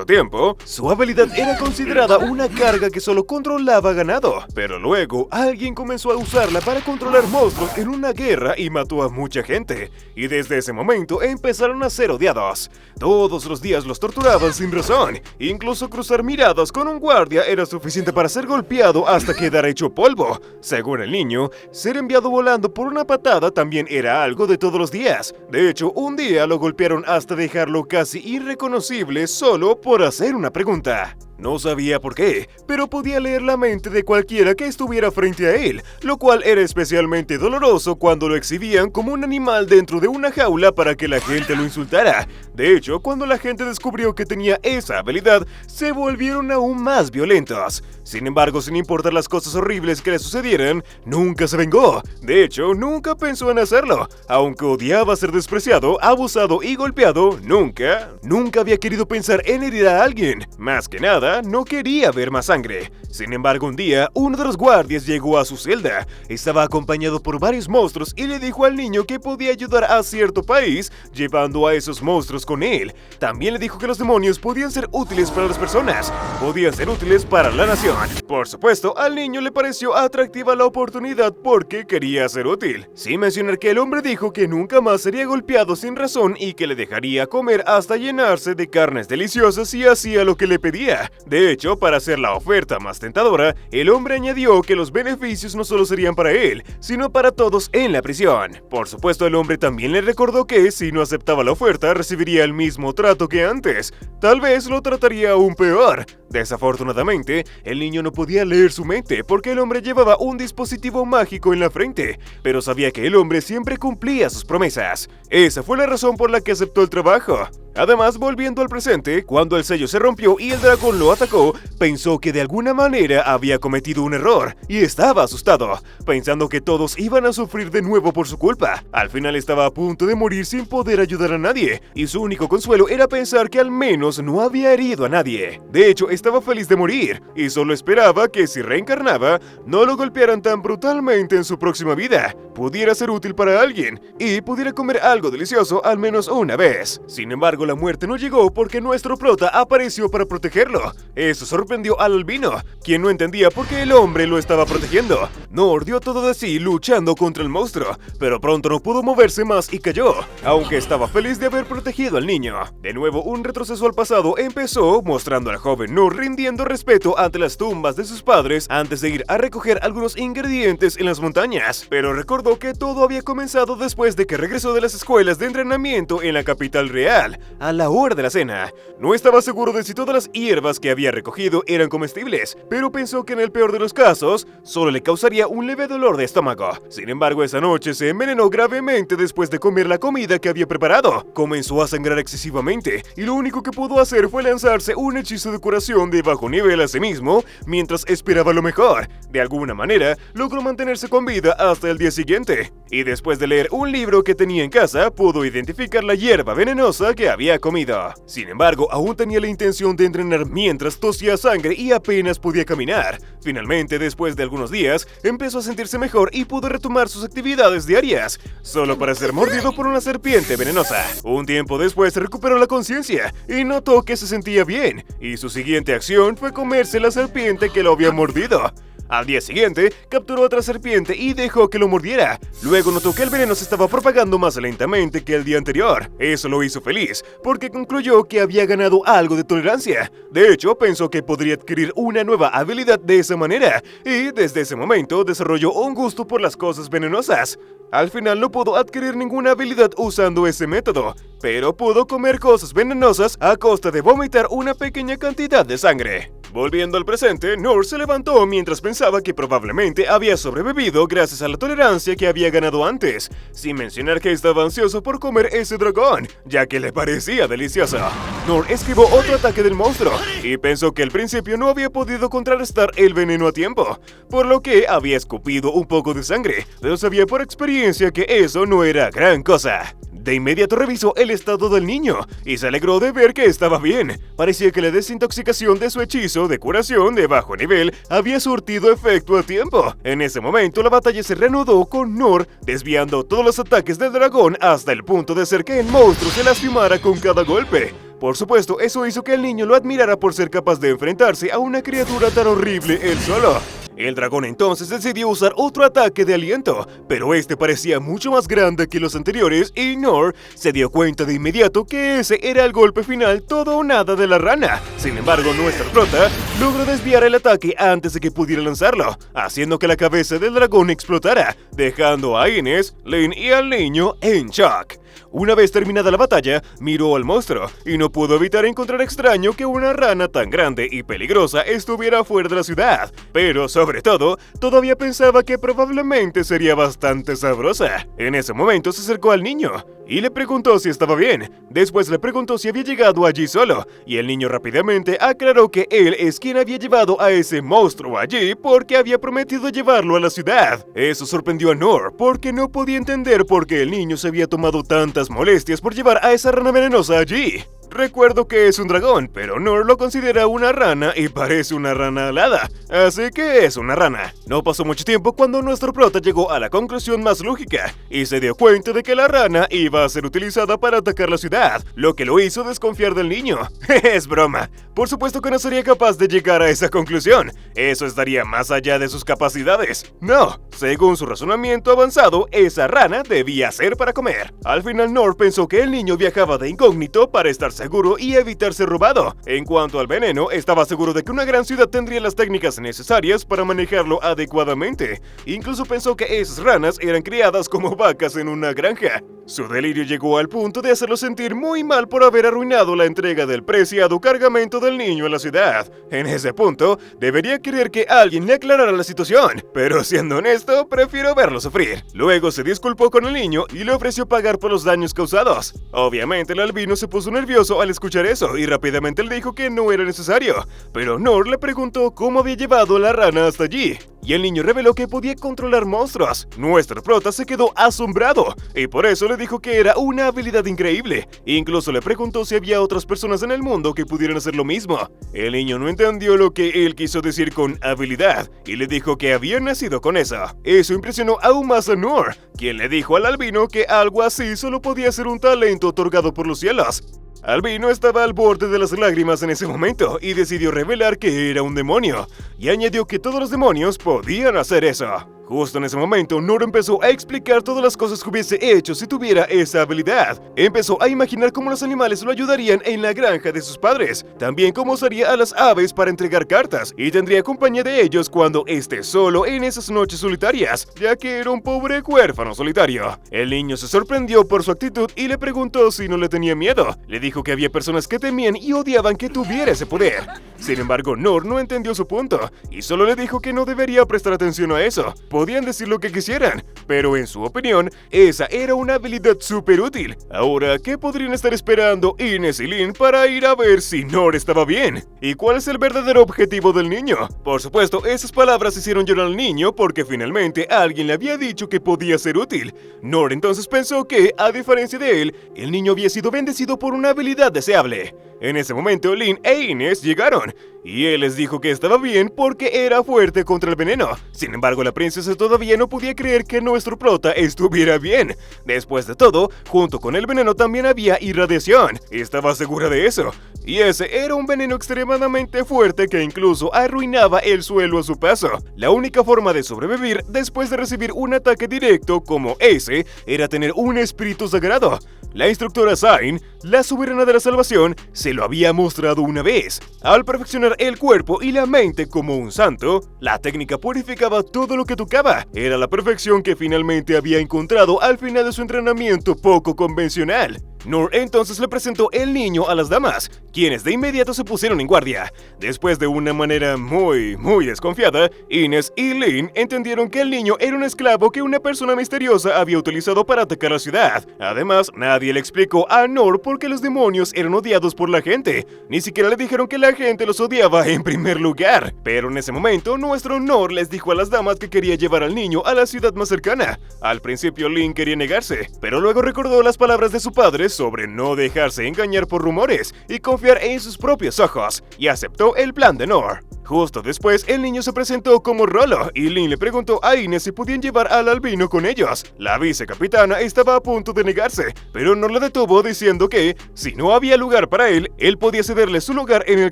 tiempo, su habilidad era considerada una carga que solo controlaba ganado. Pero luego, alguien comenzó a usarla para controlar monstruos en una guerra y mató a mucha gente. Y desde ese momento empezaron a ser odiados. Todos los días los torturaban sin razón, incluso cruzar miradas con un guardia era suficiente para ser golpeado hasta quedar hecho polvo. Según el niño, ser enviado volando por una patada también era algo de todos los días. De hecho, un día lo golpearon hasta dejarlo casi irreconocible solo por hacer una pregunta. No sabía por qué, pero podía leer la mente de cualquiera que estuviera frente a él, lo cual era especialmente doloroso cuando lo exhibían como un animal dentro de una jaula para que la gente lo insultara. De hecho, cuando la gente descubrió que tenía esa habilidad, se volvieron aún más violentos. Sin embargo, sin importar las cosas horribles que le sucedieran, nunca se vengó. De hecho, nunca pensó en hacerlo. Aunque odiaba ser despreciado, abusado y golpeado, nunca había querido pensar en herir a alguien. Más que nada, no quería ver más sangre. Sin embargo, un día, uno de los guardias llegó a su celda. Estaba acompañado por varios monstruos y le dijo al niño que podía ayudar a cierto país llevando a esos monstruos con él. También le dijo que los demonios podían ser útiles para las personas, podían ser útiles para la nación. Por supuesto, al niño le pareció atractiva la oportunidad porque quería ser útil. Sin mencionar que el hombre dijo que nunca más sería golpeado sin razón y que le dejaría comer hasta llenarse de carnes deliciosas si hacía lo que le pedía. De hecho, para hacer la oferta más tentadora, el hombre añadió que los beneficios no solo serían para él, sino para todos en la prisión. Por supuesto, el hombre también le recordó que si no aceptaba la oferta, recibiría el mismo trato que antes. Tal vez lo trataría aún peor. Desafortunadamente, el niño no podía leer su mente porque el hombre llevaba un dispositivo mágico en la frente, pero sabía que el hombre siempre cumplía sus promesas. Esa fue la razón por la que aceptó el trabajo. Además, volviendo al presente, cuando el sello se rompió y el dragón lo atacó, pensó que de alguna manera había cometido un error y estaba asustado, pensando que todos iban a sufrir de nuevo por su culpa. Al final estaba a punto de morir sin poder ayudar a nadie, y su único consuelo era pensar que al menos no había herido a nadie. De hecho, estaba feliz de morir, y solo esperaba que si reencarnaba, no lo golpearan tan brutalmente en su próxima vida, pudiera ser útil para alguien, y pudiera comer algo delicioso al menos una vez. Sin embargo, la muerte no llegó porque nuestro prota apareció para protegerlo. Eso sorprendió al albino, quien no entendía por qué el hombre lo estaba protegiendo. Noor dio todo de sí luchando contra el monstruo, pero pronto no pudo moverse más y cayó, aunque estaba feliz de haber protegido al niño. De nuevo, un retroceso al pasado empezó, mostrando al joven Noor rindiendo respeto ante las tumbas de sus padres antes de ir a recoger algunos ingredientes en las montañas, pero recordó que todo había comenzado después de que regresó de las escuelas de entrenamiento en la capital real, a la hora de la cena. No estaba seguro de si todas las hierbas que había recogido eran comestibles, pero pensó que en el peor de los casos, solo le causaría un leve dolor de estómago. Sin embargo, esa noche se envenenó gravemente después de comer la comida que había preparado. Comenzó a sangrar excesivamente, y lo único que pudo hacer fue lanzarse un hechizo de curación de bajo nivel a sí mismo, mientras esperaba lo mejor. De alguna manera, logró mantenerse con vida hasta el día siguiente, y después de leer un libro que tenía en casa, pudo identificar la hierba venenosa que había comido. Sin embargo, aún tenía la intención de entrenar mientras tosía sangre y apenas podía caminar. Finalmente, después de algunos días, empezó a sentirse mejor y pudo retomar sus actividades diarias, solo para ser mordido por una serpiente venenosa. Un tiempo después recuperó la conciencia y notó que se sentía bien, y su siguiente acción fue comerse la serpiente que lo había mordido. Al día siguiente, capturó otra serpiente y dejó que lo mordiera. Luego notó que el veneno se estaba propagando más lentamente que el día anterior. Eso lo hizo feliz, porque concluyó que había ganado algo de tolerancia. De hecho, pensó que podría adquirir una nueva habilidad de esa manera, y desde ese momento desarrolló un gusto por las cosas venenosas. Al final no pudo adquirir ninguna habilidad usando ese método, pero pudo comer cosas venenosas a costa de vomitar una pequeña cantidad de sangre. Volviendo al presente, Noor se levantó mientras pensaba que probablemente había sobrevivido gracias a la tolerancia que había ganado antes, sin mencionar que estaba ansioso por comer ese dragón, ya que le parecía delicioso. Noor esquivó otro ataque del monstruo y pensó que al principio no había podido contrarrestar el veneno a tiempo, por lo que había escupido un poco de sangre, pero sabía por experiencia que eso no era gran cosa. De inmediato revisó el estado del niño y se alegró de ver que estaba bien. Parecía que la desintoxicación de su hechizo de curación de bajo nivel había surtido efecto a tiempo. En ese momento la batalla se reanudó con Noor desviando todos los ataques del dragón hasta el punto de hacer que el monstruo se lastimara con cada golpe. Por supuesto, eso hizo que el niño lo admirara por ser capaz de enfrentarse a una criatura tan horrible él solo. El dragón entonces decidió usar otro ataque de aliento, pero este parecía mucho más grande que los anteriores y Noor se dio cuenta de inmediato que ese era el golpe final todo o nada de la rana. Sin embargo, nuestra prota logró desviar el ataque antes de que pudiera lanzarlo, haciendo que la cabeza del dragón explotara, dejando a Inés, Lynn y al niño en shock. Una vez terminada la batalla, miró al monstruo y no pudo evitar encontrar extraño que una rana tan grande y peligrosa estuviera fuera de la ciudad, pero sobre todo, todavía pensaba que probablemente sería bastante sabrosa. En ese momento se acercó al niño y le preguntó si estaba bien. Después le preguntó si había llegado allí solo, y el niño rápidamente aclaró que él es quien había llevado a ese monstruo allí porque había prometido llevarlo a la ciudad. Eso sorprendió a Noor porque no podía entender por qué el niño se había tomado tantas molestias por llevar a esa rana venenosa allí. Recuerdo que es un dragón, pero Noor lo considera una rana y parece una rana alada, así que es una rana. No pasó mucho tiempo cuando nuestro prota llegó a la conclusión más lógica y se dio cuenta de que la rana iba a ser utilizada para atacar la ciudad, lo que lo hizo desconfiar del niño. Es broma. Por supuesto que no sería capaz de llegar a esa conclusión. Eso estaría más allá de sus capacidades. No, según su razonamiento avanzado, esa rana debía ser para comer. Al final Noor pensó que el niño viajaba de incógnito para estar seguro y evitar ser robado. En cuanto al veneno, estaba seguro de que una gran ciudad tendría las técnicas necesarias para manejarlo adecuadamente. Incluso pensó que esas ranas eran criadas como vacas en una granja. Su delirio llegó al punto de hacerlo sentir muy mal por haber arruinado la entrega del preciado cargamento del niño a la ciudad. En ese punto, debería querer que alguien le aclarara la situación, pero siendo honesto, prefiero verlo sufrir. Luego se disculpó con el niño y le ofreció pagar por los daños causados. Obviamente el albino se puso nervioso al escuchar eso y rápidamente le dijo que no era necesario, pero Noor le preguntó cómo había llevado la rana hasta allí, y el niño reveló que podía controlar monstruos. Nuestro prota se quedó asombrado y por eso le dijo que era una habilidad increíble. Incluso le preguntó si había otras personas en el mundo que pudieran hacer lo mismo. El niño no entendió lo que él quiso decir con habilidad y le dijo que había nacido con eso. Eso impresionó aún más a Noor, quien le dijo al albino que algo así solo podía ser un talento otorgado por los cielos. Albino estaba al borde de las lágrimas en ese momento y decidió revelar que era un demonio, y añadió que todos los demonios podían hacer eso. Justo en ese momento, Noor empezó a explicar todas las cosas que hubiese hecho si tuviera esa habilidad. Empezó a imaginar cómo los animales lo ayudarían en la granja de sus padres, también cómo usaría a las aves para entregar cartas y tendría compañía de ellos cuando esté solo en esas noches solitarias, ya que era un pobre huérfano solitario. El niño se sorprendió por su actitud y le preguntó si no le tenía miedo. Le dijo que había personas que temían y odiaban que tuviera ese poder. Sin embargo, Noor no entendió su punto y solo le dijo que no debería prestar atención a eso. Podían decir lo que quisieran, pero en su opinión, esa era una habilidad súper útil. Ahora, ¿qué podrían estar esperando Ines y Lynn para ir a ver si Noor estaba bien? ¿Y cuál es el verdadero objetivo del niño? Por supuesto, esas palabras hicieron llorar al niño porque finalmente alguien le había dicho que podía ser útil. Noor entonces pensó que, a diferencia de él, el niño había sido bendecido por una habilidad deseable. En ese momento, Lynn e Ines llegaron, y él les dijo que estaba bien porque era fuerte contra el veneno. Sin embargo, la princesa todavía no podía creer que nuestro prota estuviera bien. Después de todo, junto con el veneno también había irradiación. Estaba segura de eso. Y ese era un veneno extremadamente fuerte que incluso arruinaba el suelo a su paso. La única forma de sobrevivir después de recibir un ataque directo como ese era tener un espíritu sagrado. La instructora Zayn, la soberana de la salvación, se lo había mostrado una vez. Al perfeccionar el cuerpo y la mente como un santo, la técnica purificaba todo lo que tocaba. Era la perfección que finalmente había encontrado al final de su entrenamiento poco convencional. Noor entonces le presentó el niño a las damas, quienes de inmediato se pusieron en guardia. Después de una manera muy desconfiada, Ines y Lynn entendieron que el niño era un esclavo que una persona misteriosa había utilizado para atacar la ciudad. Además, nadie le explicó a Noor por qué los demonios eran odiados por la gente. Ni siquiera le dijeron que la gente los odiaba en primer lugar. Pero en ese momento, nuestro Noor les dijo a las damas que quería llevar al niño a la ciudad más cercana. Al principio, Lynn quería negarse, pero luego recordó las palabras de su padre sobre no dejarse engañar por rumores y confiar en sus propios ojos, y aceptó el plan de Noor. Justo después, el niño se presentó como Rolo, y Lynn le preguntó a Ines si podían llevar al albino con ellos. La vicecapitana estaba a punto de negarse, pero Noor la detuvo diciendo que, si no había lugar para él podía cederle su lugar en el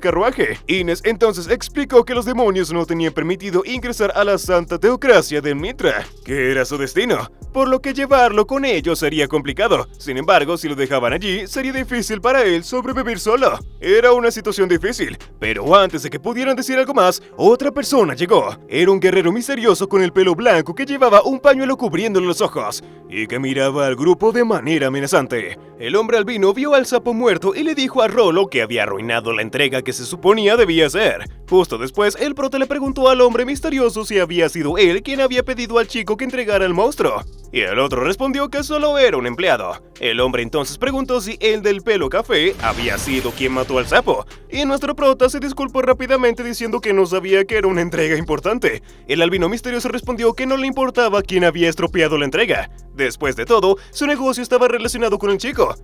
carruaje. Ines entonces explicó que los demonios no tenían permitido ingresar a la santa teocracia de Mitra, que era su destino, por lo que llevarlo con ellos sería complicado. Sin embargo, si lo dejaban allí, sería difícil para él sobrevivir solo. Era una situación difícil, pero antes de que pudieran decir algo más, otra persona llegó. Era un guerrero misterioso con el pelo blanco que llevaba un pañuelo cubriéndole los ojos y que miraba al grupo de manera amenazante. El hombre albino vio al sapo muerto y le dijo a Rolo que había arruinado la entrega que se suponía debía hacer. Justo después, el prota le preguntó al hombre misterioso si había sido él quien había pedido al chico que entregara el monstruo, y el otro respondió que solo era un empleado. El hombre entonces preguntó si el del pelo café había sido quien mató al sapo, y nuestro prota se disculpó rápidamente diciendo que no sabía que era una entrega importante. El albino misterioso respondió que no le importaba quién había estropeado la entrega. Después de todo, su negocio estaba relacionado con el chico.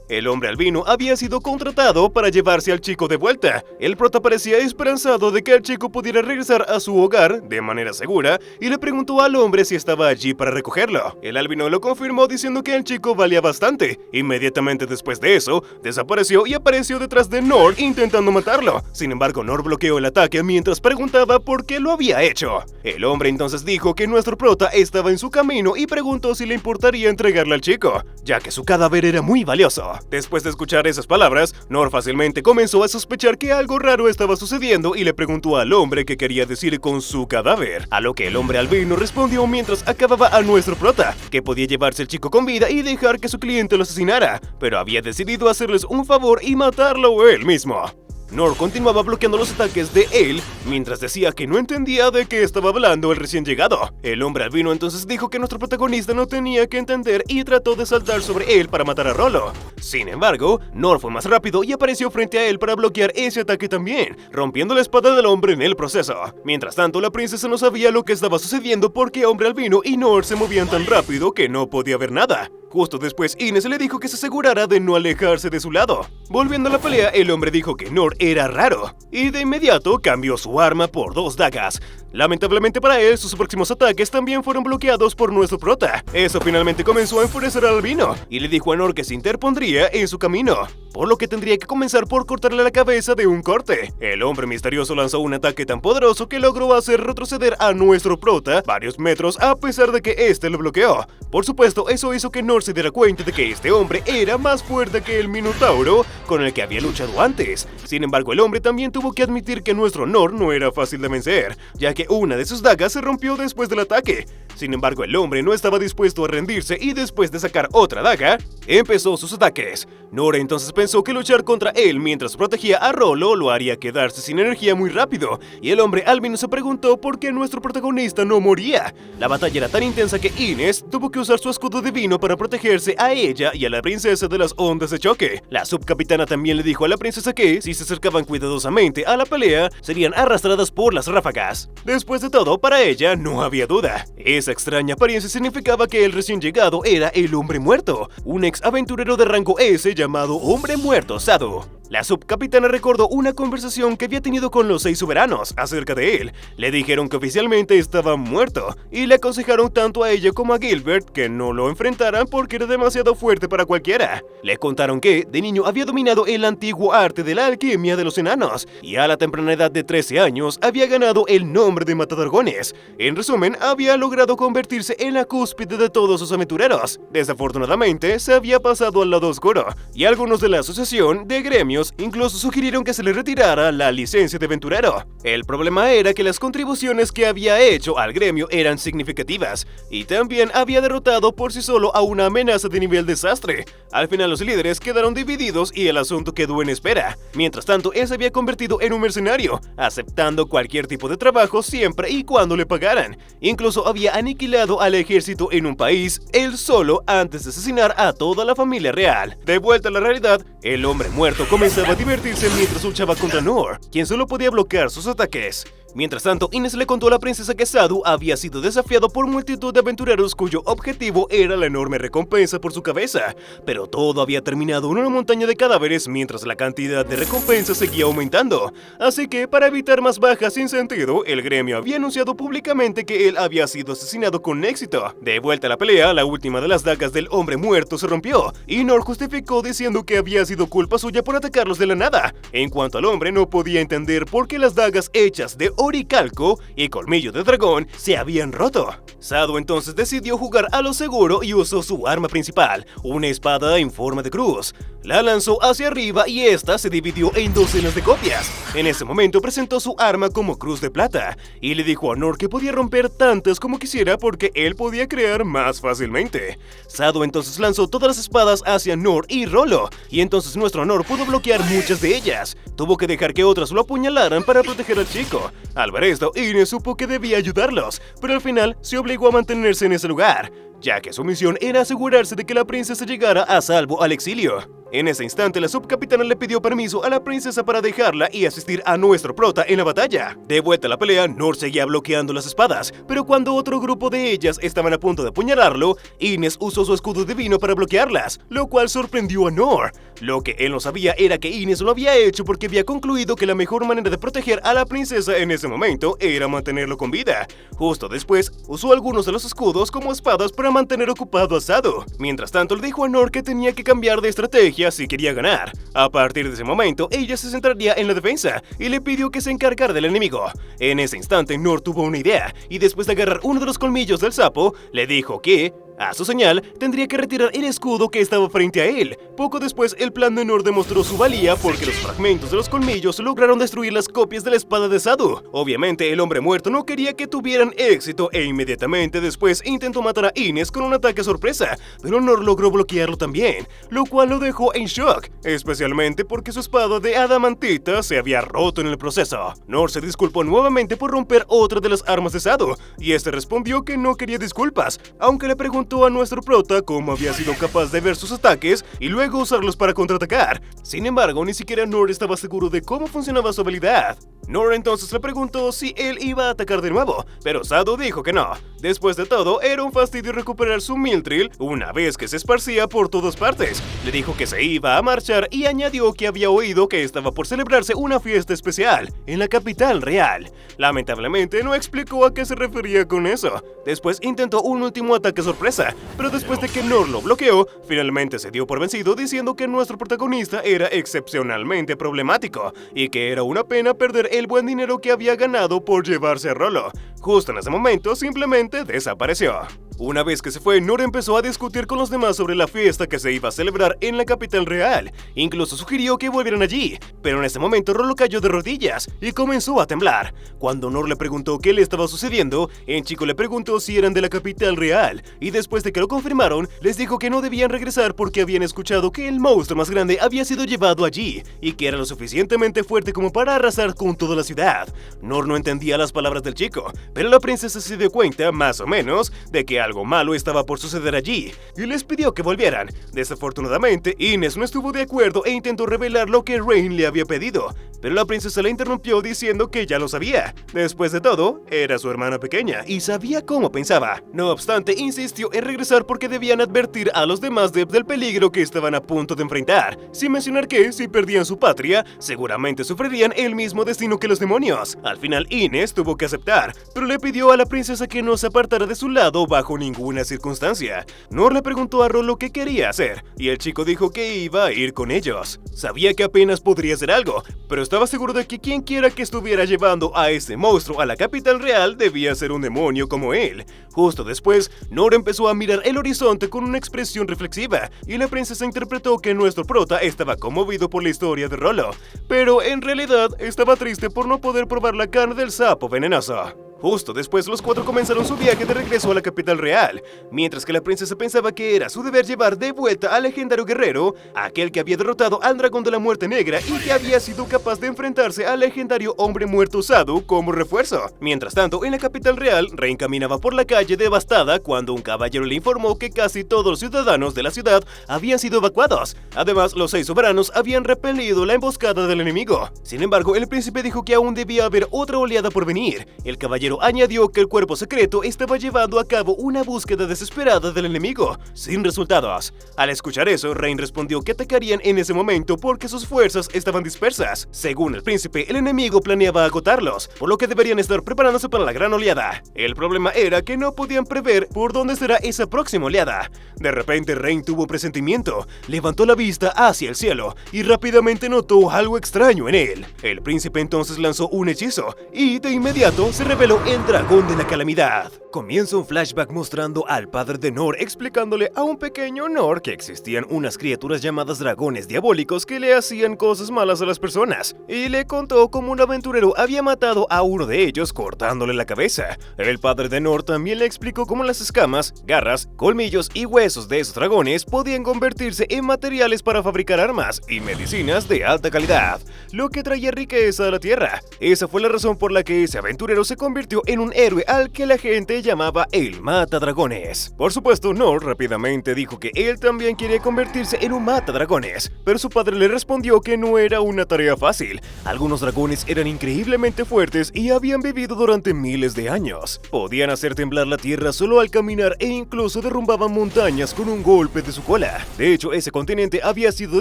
El hombre albino había sido contratado para llevarse al chico de vuelta. El prota parecía esperanzado de que el chico pudiera regresar a su hogar de manera segura y le preguntó al hombre si estaba allí para recogerlo. El albino lo confirmó diciendo que el chico valía bastante. Inmediatamente después de eso, desapareció y apareció detrás de Noor intentando matarlo. Sin embargo, Noor bloqueó el ataque mientras preguntaba por qué lo había hecho. El hombre entonces dijo que nuestro prota estaba en su camino y preguntó si le importaría entregarle al chico, ya que su cadáver era muy valioso. Después de escuchar esas palabras, Noor fácilmente comenzó a sospechar que algo raro estaba sucediendo y le preguntó al hombre qué quería decir con su cadáver, a lo que el hombre albino respondió mientras acababa a nuestro prota, que podía llevarse al chico con vida y dejar que su cliente lo asesinara, pero había decidido hacerles un favor y matarlo él mismo. Noor continuaba bloqueando los ataques de él mientras decía que no entendía de qué estaba hablando el recién llegado. El hombre albino entonces dijo que nuestro protagonista no tenía que entender y trató de saltar sobre él para matar a Rolo. Sin embargo, Noor fue más rápido y apareció frente a él para bloquear ese ataque también, rompiendo la espada del hombre en el proceso. Mientras tanto, la princesa no sabía lo que estaba sucediendo porque hombre albino y Noor se movían tan rápido que no podía ver nada. Justo después, Ines le dijo que se asegurara de no alejarse de su lado. Volviendo a la pelea, el hombre dijo que Noor era raro, y de inmediato cambió su arma por 2 dagas. Lamentablemente para él, sus próximos ataques también fueron bloqueados por nuestro prota. Eso finalmente comenzó a enfurecer al albino, y le dijo a Noor que se interpondría en su camino. por lo que tendría que comenzar por cortarle la cabeza de un corte. El hombre misterioso lanzó un ataque tan poderoso que logró hacer retroceder a nuestro prota varios metros a pesar de que este lo bloqueó. Por supuesto, eso hizo que Nor se diera cuenta de que este hombre era más fuerte que el Minotauro con el que había luchado antes. Sin embargo, el hombre también tuvo que admitir que nuestro Nor no era fácil de vencer, ya que una de sus dagas se rompió después del ataque. Sin embargo, el hombre no estaba dispuesto a rendirse y después de sacar otra daga, empezó sus ataques. Nor entonces pensó que luchar contra él mientras protegía a Rollo lo haría quedarse sin energía muy rápido, y el hombre al menos se preguntó por qué nuestro protagonista no moría. La batalla era tan intensa que Ines tuvo que usar su escudo divino para protegerse a ella y a la princesa de las ondas de choque. La subcapitana también le dijo a la princesa que, si se acercaban cuidadosamente a la pelea, serían arrastradas por las ráfagas. Después de todo, para ella no había duda. Esa extraña apariencia significaba que el recién llegado era el hombre muerto, un ex aventurero de rango S llamado Hombre Muerto Sadu. La subcapitana recordó una conversación que había tenido con los 6 soberanos acerca de él. Le dijeron que oficialmente estaba muerto y le aconsejaron tanto a ella como a Gilbert que no lo enfrentaran porque era demasiado fuerte para cualquiera. Le contaron que de niño había dominado el antiguo arte de la alquimia de los enanos y a la temprana edad de 13 años había ganado el nombre de Matadragones. En resumen, había logrado convertirse en la cúspide de todos sus aventureros. Desafortunadamente, se había pasado al lado oscuro y algunos de la asociación de gremios incluso sugirieron que se le retirara la licencia de aventurero. El problema era que las contribuciones que había hecho al gremio eran significativas y también había derrotado por sí solo a una amenaza de nivel desastre. Al final los líderes quedaron divididos y el asunto quedó en espera. Mientras tanto, él se había convertido en un mercenario, aceptando cualquier tipo de trabajo siempre y cuando le pagaran. Incluso había aniquilado al ejército en un país él solo antes de asesinar a toda la familia real. De vuelta a la realidad, el hombre muerto comenzaba a divertirse mientras luchaba contra Nor, quien solo podía bloquear sus ataques. Mientras tanto, Ines le contó a la princesa que Sadu había sido desafiado por multitud de aventureros cuyo objetivo era la enorme recompensa por su cabeza, pero todo había terminado en una montaña de cadáveres mientras la cantidad de recompensa seguía aumentando. Así que, para evitar más bajas sin sentido, el gremio había anunciado públicamente que él había sido asesinado con éxito. De vuelta a la pelea, la última de las dagas del hombre muerto se rompió, y Nor justificó diciendo que había sido culpa suya por atacarlos de la nada. En cuanto al hombre, no podía entender por qué las dagas hechas de oricalco y colmillo de dragón se habían roto. Sadu entonces decidió jugar a lo seguro y usó su arma principal, una espada en forma de cruz. La lanzó hacia arriba y esta se dividió en docenas de copias. En ese momento presentó su arma como cruz de plata y le dijo a Nor que podía romper tantas como quisiera porque él podía crear más fácilmente. Sadu entonces lanzó todas las espadas hacia Nor y Rollo, y entonces nuestro Nor pudo bloquear muchas de ellas. Tuvo que dejar que otras lo apuñalaran para proteger al chico. Al ver esto, Ines supo que debía ayudarlos, pero al final se obligó a mantenerse en ese lugar, ya que su misión era asegurarse de que la princesa llegara a salvo al exilio. En ese instante, la subcapitana le pidió permiso a la princesa para dejarla y asistir a nuestro prota en la batalla. De vuelta a la pelea, Nor seguía bloqueando las espadas, pero cuando otro grupo de ellas estaban a punto de apuñalarlo, Ines usó su escudo divino para bloquearlas, lo cual sorprendió a Nor. Lo que él no sabía era que Ines lo había hecho porque había concluido que la mejor manera de proteger a la princesa en ese momento era mantenerlo con vida. Justo después, usó algunos de los escudos como espadas para mantener ocupado a Sadu. Mientras tanto, le dijo a Nor que tenía que cambiar de estrategia si quería ganar. A partir de ese momento, ella se centraría en la defensa y le pidió que se encargara del enemigo. En ese instante, Nor tuvo una idea y después de agarrar uno de los colmillos del sapo, le dijo que, a su señal, tendría que retirar el escudo que estaba frente a él. Poco después, el plan de Nor demostró su valía porque los fragmentos de los colmillos lograron destruir las copias de la espada de Sadu. Obviamente, el hombre muerto no quería que tuvieran éxito e inmediatamente después intentó matar a Ines con un ataque sorpresa, pero Nor logró bloquearlo también, lo cual lo dejó en shock, especialmente porque su espada de adamantita se había roto en el proceso. Nor se disculpó nuevamente por romper otra de las armas de Sadu, y este respondió que no quería disculpas, aunque le preguntó a nuestro prota cómo había sido capaz de ver sus ataques y luego usarlos para contraatacar. Sin embargo, ni siquiera Nor estaba seguro de cómo funcionaba su habilidad. Nor entonces le preguntó si él iba a atacar de nuevo, pero Sado dijo que no. Después de todo, era un fastidio recuperar su Mithril una vez que se esparcía por todas partes. Le dijo que se iba a marchar y añadió que había oído que estaba por celebrarse una fiesta especial en la capital real. Lamentablemente no explicó a qué se refería con eso. Después intentó un último ataque sorpresa, pero después de que Nor lo bloqueó, finalmente se dio por vencido diciendo que nuestro protagonista era excepcionalmente problemático y que era una pena perder el buen dinero que había ganado por llevarse a Rollo. Justo en ese momento simplemente desapareció. Una vez que se fue, Nor empezó a discutir con los demás sobre la fiesta que se iba a celebrar en la capital real. Incluso sugirió que volvieran allí, pero en ese momento Rollo cayó de rodillas y comenzó a temblar. Cuando Nor le preguntó qué le estaba sucediendo, el chico le preguntó si eran de la capital real, y después de que lo confirmaron, les dijo que no debían regresar porque habían escuchado que el monstruo más grande había sido llevado allí, y que era lo suficientemente fuerte como para arrasar con toda la ciudad. Nor no entendía las palabras del chico, pero la princesa se dio cuenta, más o menos, de que algo malo estaba por suceder allí, y les pidió que volvieran. Desafortunadamente, Ines no estuvo de acuerdo e intentó revelar lo que Rain le había pedido, pero la princesa la interrumpió diciendo que ya lo sabía. Después de todo, era su hermana pequeña y sabía cómo pensaba. No obstante, insistió en regresar porque debían advertir a los demás del peligro que estaban a punto de enfrentar, sin mencionar que, si perdían su patria, seguramente sufrirían el mismo destino que los demonios. Al final, Ines tuvo que aceptar, pero le pidió a la princesa que no se apartara de su lado bajo ninguna circunstancia. Nor le preguntó a Rollo qué quería hacer, y el chico dijo que iba a ir con ellos. Sabía que apenas podría hacer algo, pero estaba seguro de que quien quiera que estuviera llevando a ese monstruo a la capital real debía ser un demonio como él. Justo después, Nor empezó a mirar el horizonte con una expresión reflexiva, y la princesa interpretó que nuestro prota estaba conmovido por la historia de Rollo, pero en realidad estaba triste por no poder probar la carne del sapo venenoso. Justo después, los cuatro comenzaron su viaje de regreso a la capital real, mientras que la princesa pensaba que era su deber llevar de vuelta al legendario guerrero, aquel que había derrotado al dragón de la muerte negra y que había sido capaz de enfrentarse al legendario hombre muerto usado como refuerzo. Mientras tanto, en la capital real, Rain caminaba por la calle devastada cuando un caballero le informó que casi todos los ciudadanos de la ciudad habían sido evacuados. Además, los 6 soberanos habían repelido la emboscada del enemigo. Sin embargo, el príncipe dijo que aún debía haber otra oleada por venir. El caballero añadió que el cuerpo secreto estaba llevando a cabo una búsqueda desesperada del enemigo, sin resultados. Al escuchar eso, Rain respondió que atacarían en ese momento porque sus fuerzas estaban dispersas. Según el príncipe, el enemigo planeaba agotarlos, por lo que deberían estar preparándose para la gran oleada. El problema era que no podían prever por dónde será esa próxima oleada. De repente, Rain tuvo presentimiento, levantó la vista hacia el cielo y rápidamente notó algo extraño en él. El príncipe entonces lanzó un hechizo y de inmediato se reveló el dragón de la calamidad. Comienza un flashback mostrando al padre de Nor explicándole a un pequeño Nor que existían unas criaturas llamadas dragones diabólicos que le hacían cosas malas a las personas, y le contó cómo un aventurero había matado a uno de ellos cortándole la cabeza. El padre de Nor también le explicó cómo las escamas, garras, colmillos y huesos de esos dragones podían convertirse en materiales para fabricar armas y medicinas de alta calidad, lo que traía riqueza a la tierra. Esa fue la razón por la que ese aventurero se convirtió en un héroe al que la gente llamaba el Matadragones. Por supuesto, Nor rápidamente dijo que él también quería convertirse en un Matadragones, pero su padre le respondió que no era una tarea fácil. Algunos dragones eran increíblemente fuertes y habían vivido durante miles de años. Podían hacer temblar la tierra solo al caminar e incluso derrumbaban montañas con un golpe de su cola. De hecho, ese continente había sido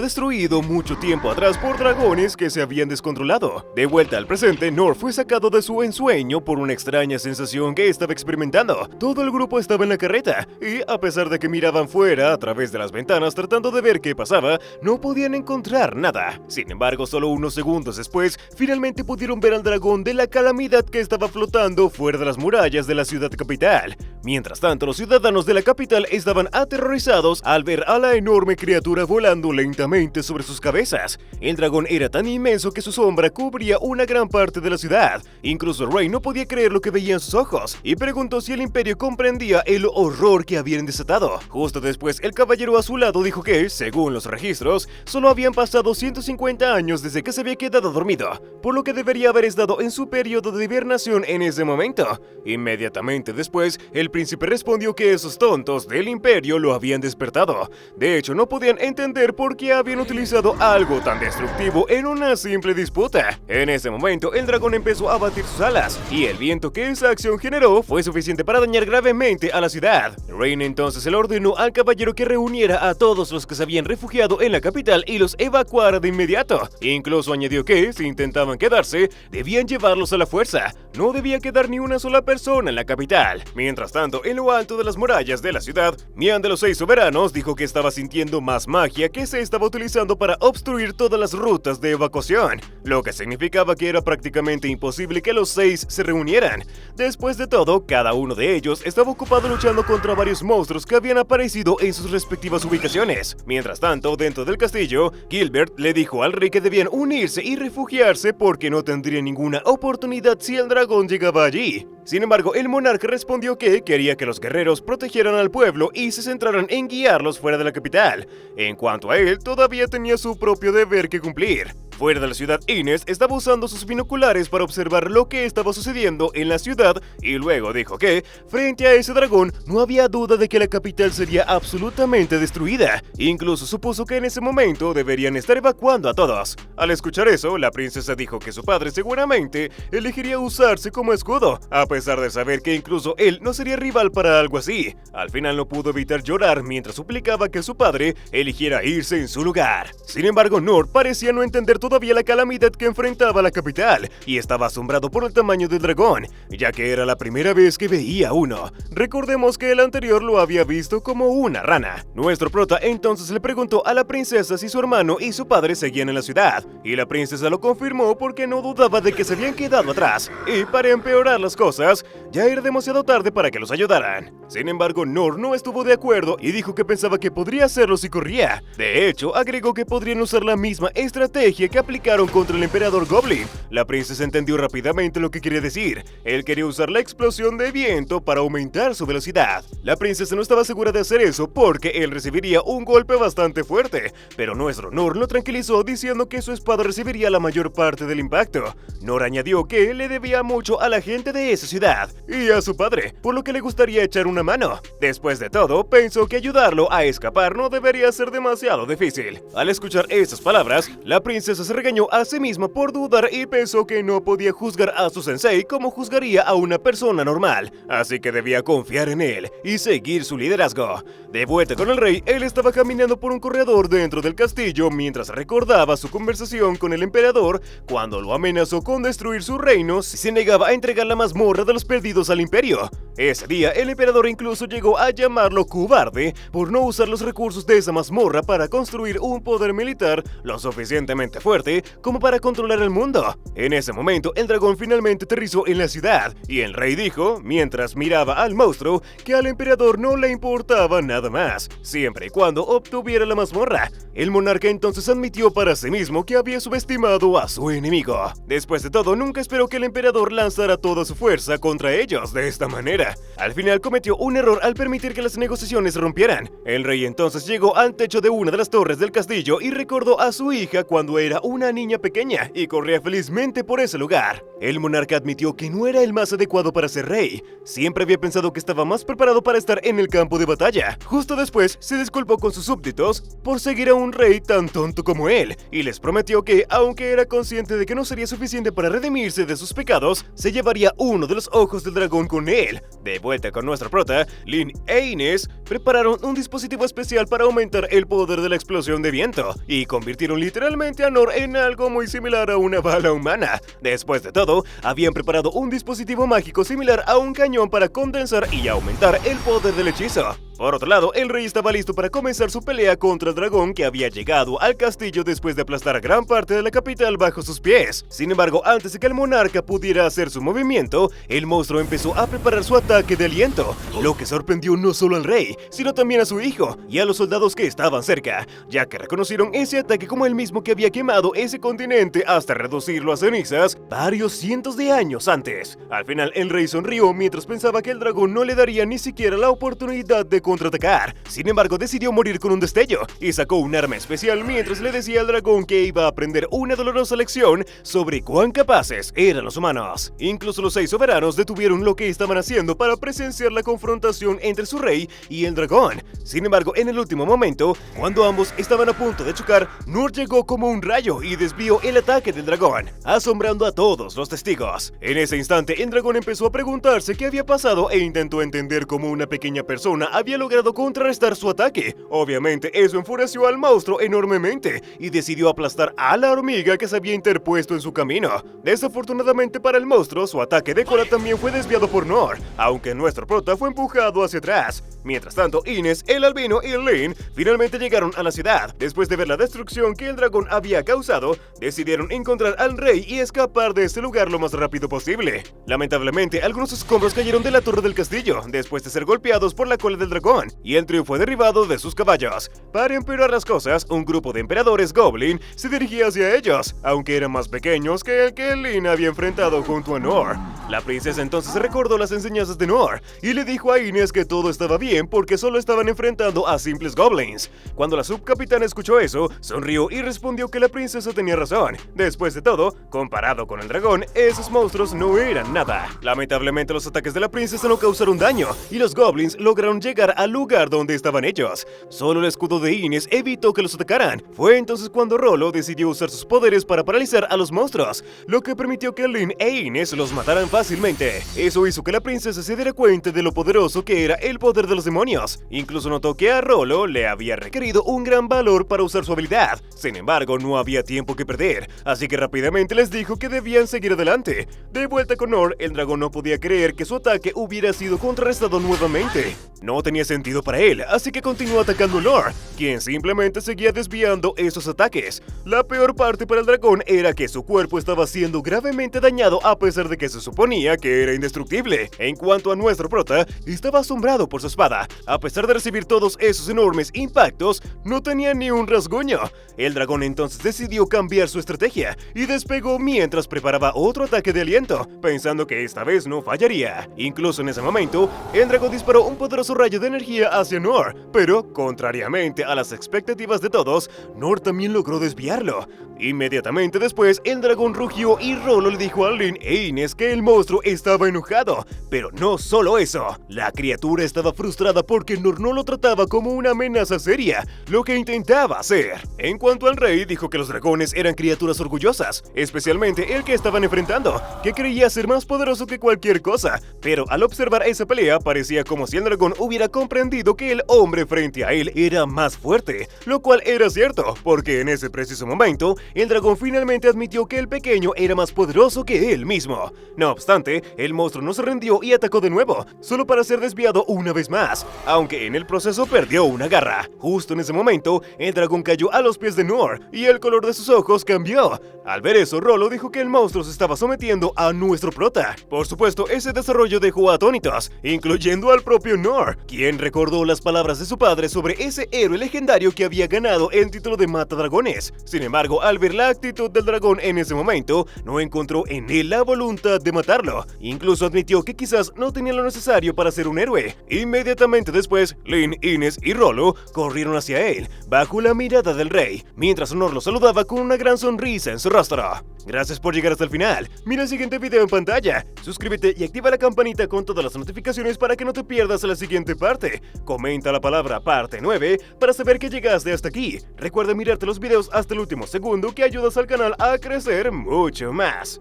destruido mucho tiempo atrás por dragones que se habían descontrolado. De vuelta al presente, Nor fue sacado de su ensueño por una extraña sensación que estaba experimentando. Todo el grupo estaba en la carreta y, a pesar de que miraban fuera a través de las ventanas tratando de ver qué pasaba, no podían encontrar nada. Sin embargo, solo unos segundos después, finalmente pudieron ver al dragón de la calamidad que estaba flotando fuera de las murallas de la ciudad capital. Mientras tanto, los ciudadanos de la capital estaban aterrorizados al ver a la enorme criatura volando lentamente sobre sus cabezas. El dragón era tan inmenso que su sombra cubría una gran parte de la ciudad. Incluso Rain no podía creer lo que veía en sus ojos y preguntó todos y el imperio comprendía el horror que habían desatado. Justo después, el caballero a su lado dijo que, según los registros, solo habían pasado 150 años desde que se había quedado dormido, por lo que debería haber estado en su periodo de hibernación en ese momento. Inmediatamente después, el príncipe respondió que esos tontos del imperio lo habían despertado. De hecho, no podían entender por qué habían utilizado algo tan destructivo en una simple disputa. En ese momento, el dragón empezó a batir sus alas, y el viento que esa acción generó fue suficiente para dañar gravemente a la ciudad. Rain entonces le ordenó al caballero que reuniera a todos los que se habían refugiado en la capital y los evacuara de inmediato. Incluso añadió que, si intentaban quedarse, debían llevarlos a la fuerza. No debía quedar ni una sola persona en la capital. Mientras tanto, en lo alto de las murallas de la ciudad, Mian de los 6 soberanos dijo que estaba sintiendo más magia que se estaba utilizando para obstruir todas las rutas de evacuación, lo que significaba que era prácticamente imposible que los 6 se reunieran. Después de todo, cada uno de ellos estaba ocupado luchando contra varios monstruos que habían aparecido en sus respectivas ubicaciones. Mientras tanto, dentro del castillo, Gilbert le dijo al rey que debían unirse y refugiarse porque no tendría ninguna oportunidad si el dragón llegaba allí. Sin embargo, el monarca respondió que quería que los guerreros protegieran al pueblo y se centraran en guiarlos fuera de la capital. En cuanto a él, todavía tenía su propio deber que cumplir. Fuera de la ciudad, Inés estaba usando sus binoculares para observar lo que estaba sucediendo en la ciudad y luego dijo que, frente a ese dragón, no había duda de que la capital sería absolutamente destruida. Incluso supuso que en ese momento deberían estar evacuando a todos. Al escuchar eso, la princesa dijo que su padre seguramente elegiría usarse como escudo, a pesar de saber que incluso él no sería rival para algo así. Al final no pudo evitar llorar mientras suplicaba que su padre eligiera irse en su lugar. Sin embargo, Nord parecía no entender todavía la calamidad que enfrentaba la capital y estaba asombrado por el tamaño del dragón, ya que era la primera vez que veía uno. Recordemos que el anterior lo había visto como una rana. Nuestro prota entonces le preguntó a la princesa si su hermano y su padre seguían en la ciudad, y la princesa lo confirmó porque no dudaba de que se habían quedado atrás, y para empeorar las cosas, ya era demasiado tarde para que los ayudaran. Sin embargo, Nord no estuvo de acuerdo y dijo que pensaba que podría hacerlo si corría. De hecho, agregó que podrían usar la misma estrategia que aplicaron contra el emperador Goblin. La princesa entendió rápidamente lo que quería decir. Él quería usar la explosión de viento para aumentar su velocidad. La princesa no estaba segura de hacer eso porque él recibiría un golpe bastante fuerte, pero nuestro Nord lo tranquilizó diciendo que su espada recibiría la mayor parte del impacto. Nord añadió que le debía mucho a la gente de esa ciudad y a su padre, por lo que le gustaría echar una mano. Después de todo, pensó que ayudarlo a escapar no debería ser demasiado difícil. Al escuchar esas palabras, la princesa se regañó a sí misma por dudar y pensó que no podía juzgar a su sensei como juzgaría a una persona normal, así que debía confiar en él y seguir su liderazgo. De vuelta con el rey, él estaba caminando por un corredor dentro del castillo mientras recordaba su conversación con el emperador cuando lo amenazó con destruir su reino si se negaba a entregar la mazmorra de los perdidos al imperio. Ese día, el emperador incluso llegó a llamarlo cobarde por no usar los recursos de esa mazmorra para construir un poder militar lo suficientemente fuerte como para controlar el mundo. En ese momento, el dragón finalmente aterrizó en la ciudad, y el rey dijo, mientras miraba al monstruo, que al emperador no le importaba nada más, siempre y cuando obtuviera la mazmorra. El monarca entonces admitió para sí mismo que había subestimado a su enemigo. Después de todo, nunca esperó que el emperador lanzara toda su fuerza contra ellos de esta manera. Al final cometió un error al permitir que las negociaciones se rompieran. El rey entonces llegó al techo de una de las torres del castillo y recordó a su hija cuando era una niña pequeña y corría felizmente por ese lugar. El monarca admitió que no era el más adecuado para ser rey. Siempre había pensado que estaba más preparado para estar en el campo de batalla. Justo después, se disculpó con sus súbditos por seguir a un rey tan tonto como él, y les prometió que, aunque era consciente de que no sería suficiente para redimirse de sus pecados, se llevaría uno de los ojos del dragón con él. De vuelta con nuestra prota, Lin e Inés prepararon un dispositivo especial para aumentar el poder de la explosión de viento, y convirtieron literalmente a Nord en algo muy similar a una bala humana. Después de todo, habían preparado un dispositivo mágico similar a un cañón para condensar y aumentar el poder del hechizo. Por otro lado, el rey estaba listo para comenzar su pelea contra el dragón que había llegado al castillo después de aplastar gran parte de la capital bajo sus pies. Sin embargo, antes de que el monarca pudiera hacer su movimiento, el monstruo empezó a preparar su ataque de aliento, lo que sorprendió no solo al rey, sino también a su hijo y a los soldados que estaban cerca, ya que reconocieron ese ataque como el mismo que había quemado ese continente hasta reducirlo a cenizas varios cientos de años antes. Al final, el rey sonrió mientras pensaba que el dragón no le daría ni siquiera la oportunidad de contraatacar. Sin embargo, decidió morir con un destello y sacó un arma especial mientras le decía al dragón que iba a aprender una dolorosa lección sobre cuán capaces eran los humanos. Incluso los 6 soberanos detuvieron lo que estaban haciendo para presenciar la confrontación entre su rey y el dragón. Sin embargo, en el último momento, cuando ambos estaban a punto de chocar, Noor llegó como un rayo y desvió el ataque del dragón, asombrando a todos los testigos. En ese instante, el dragón empezó a preguntarse qué había pasado e intentó entender cómo una pequeña persona había logrado contrarrestar su ataque. Obviamente, eso enfureció al monstruo enormemente y decidió aplastar a la hormiga que se había interpuesto en su camino. Desafortunadamente para el monstruo, su ataque de cola también fue desviado por Noor, aunque nuestro prota fue empujado hacia atrás. Mientras tanto, Ines, el albino y Lynn finalmente llegaron a la ciudad. Después de ver la destrucción que el dragón había causado, decidieron encontrar al rey y escapar de este lugar lo más rápido posible. Lamentablemente, algunos escombros cayeron de la torre del castillo después de ser golpeados por la cola del dragón, y el trío fue derribado de sus caballos. Para empeorar las cosas, un grupo de emperadores goblin se dirigía hacia ellos, aunque eran más pequeños que el que Lynn había enfrentado junto a Noor. La princesa entonces recordó las enseñanzas de Noor y le dijo a Ines que todo estaba bien porque solo estaban enfrentando a simples goblins. Cuando la subcapitana escuchó eso, sonrió y respondió que la princesa tenía razón. Después de todo, comparado con el dragón, esos monstruos no eran nada. Lamentablemente, los ataques de la princesa no causaron daño y los goblins lograron llegar al lugar donde estaban ellos. Solo el escudo de Ines evitó que los atacaran. Fue entonces cuando Rollo decidió usar sus poderes para paralizar a los monstruos, lo que permitió que Lynn e Ines los mataran fácilmente. Eso hizo que la princesa se diera cuenta de lo poderoso que era el poder de los demonios. Incluso notó que a Rollo le había requerido un gran valor para usar su habilidad. Sin embargo, no había tiempo que perder, así que rápidamente les dijo que debían seguir adelante. De vuelta con Noor, el dragón no podía creer que su ataque hubiera sido contrarrestado nuevamente. No tenía sentido para él, así que continuó atacando a Noor, quien simplemente seguía desviando esos ataques. La peor parte para el dragón era que su cuerpo estaba siendo gravemente dañado a pesar de que se suponía que era indestructible. En cuanto a nuestro prota, estaba asombrado por su espada. A pesar de recibir todos esos enormes impactos, no tenía ni un rasguño. El dragón entonces decidió cambiar su estrategia y despegó mientras preparaba otro ataque de aliento, pensando que esta vez no fallaría. Incluso en ese momento, el dragón disparó un poderoso rayo de energía hacia Noor, pero, contrariamente a las expectativas de todos, Noor también logró desviarlo. Inmediatamente después, el dragón rugió y Rollo le dijo a Lynn e Ines que el monstruo estaba enojado. Pero no solo eso, la criatura estaba frustrada porque Noor no lo trataba como una amenaza seria, lo que intentaba hacer. En cuanto al rey, dijo que los dragones eran criaturas orgullosas, especialmente el que estaban enfrentando, que creía ser más poderoso que cualquier cosa. Pero al observar esa pelea, parecía como si el dragón hubiera comprendido que el hombre frente a él era más fuerte, lo cual era cierto, porque en ese preciso momento, el dragón finalmente admitió que el pequeño era más poderoso que él mismo. No obstante, el monstruo no se rindió y atacó de nuevo, solo para ser desviado una vez más, aunque en el proceso perdió una garra. Justo en ese momento, el dragón cayó a los pies de Noor y el color de sus ojos cambió. Al ver eso, Rollo dijo que el monstruo se estaba sometiendo a nuestro prota. Por supuesto, ese desarrollo dejó atónitos, incluyendo al propio Noor, quien recordó las palabras de su padre sobre ese héroe legendario que había ganado el título de matadragones. Sin embargo, al ver la actitud del dragón en ese momento, no encontró en él la voluntad de matarlo. Incluso admitió que quizás no tenía lo necesario para ser un héroe. Inmediatamente después, Lynn, Ines y Rollo corrieron hacia él, bajo la mirada del rey, mientras Noor lo saludaba con una gran sonrisa en su rostro. Gracias por llegar hasta el final. Mira el siguiente video en pantalla, suscríbete y activa la campanita con todas las notificaciones para que no te pierdas la siguiente parte. Comenta la palabra parte 9 para saber que llegaste hasta aquí. Recuerda mirarte los videos hasta el último segundo, que ayudas al canal a crecer mucho más.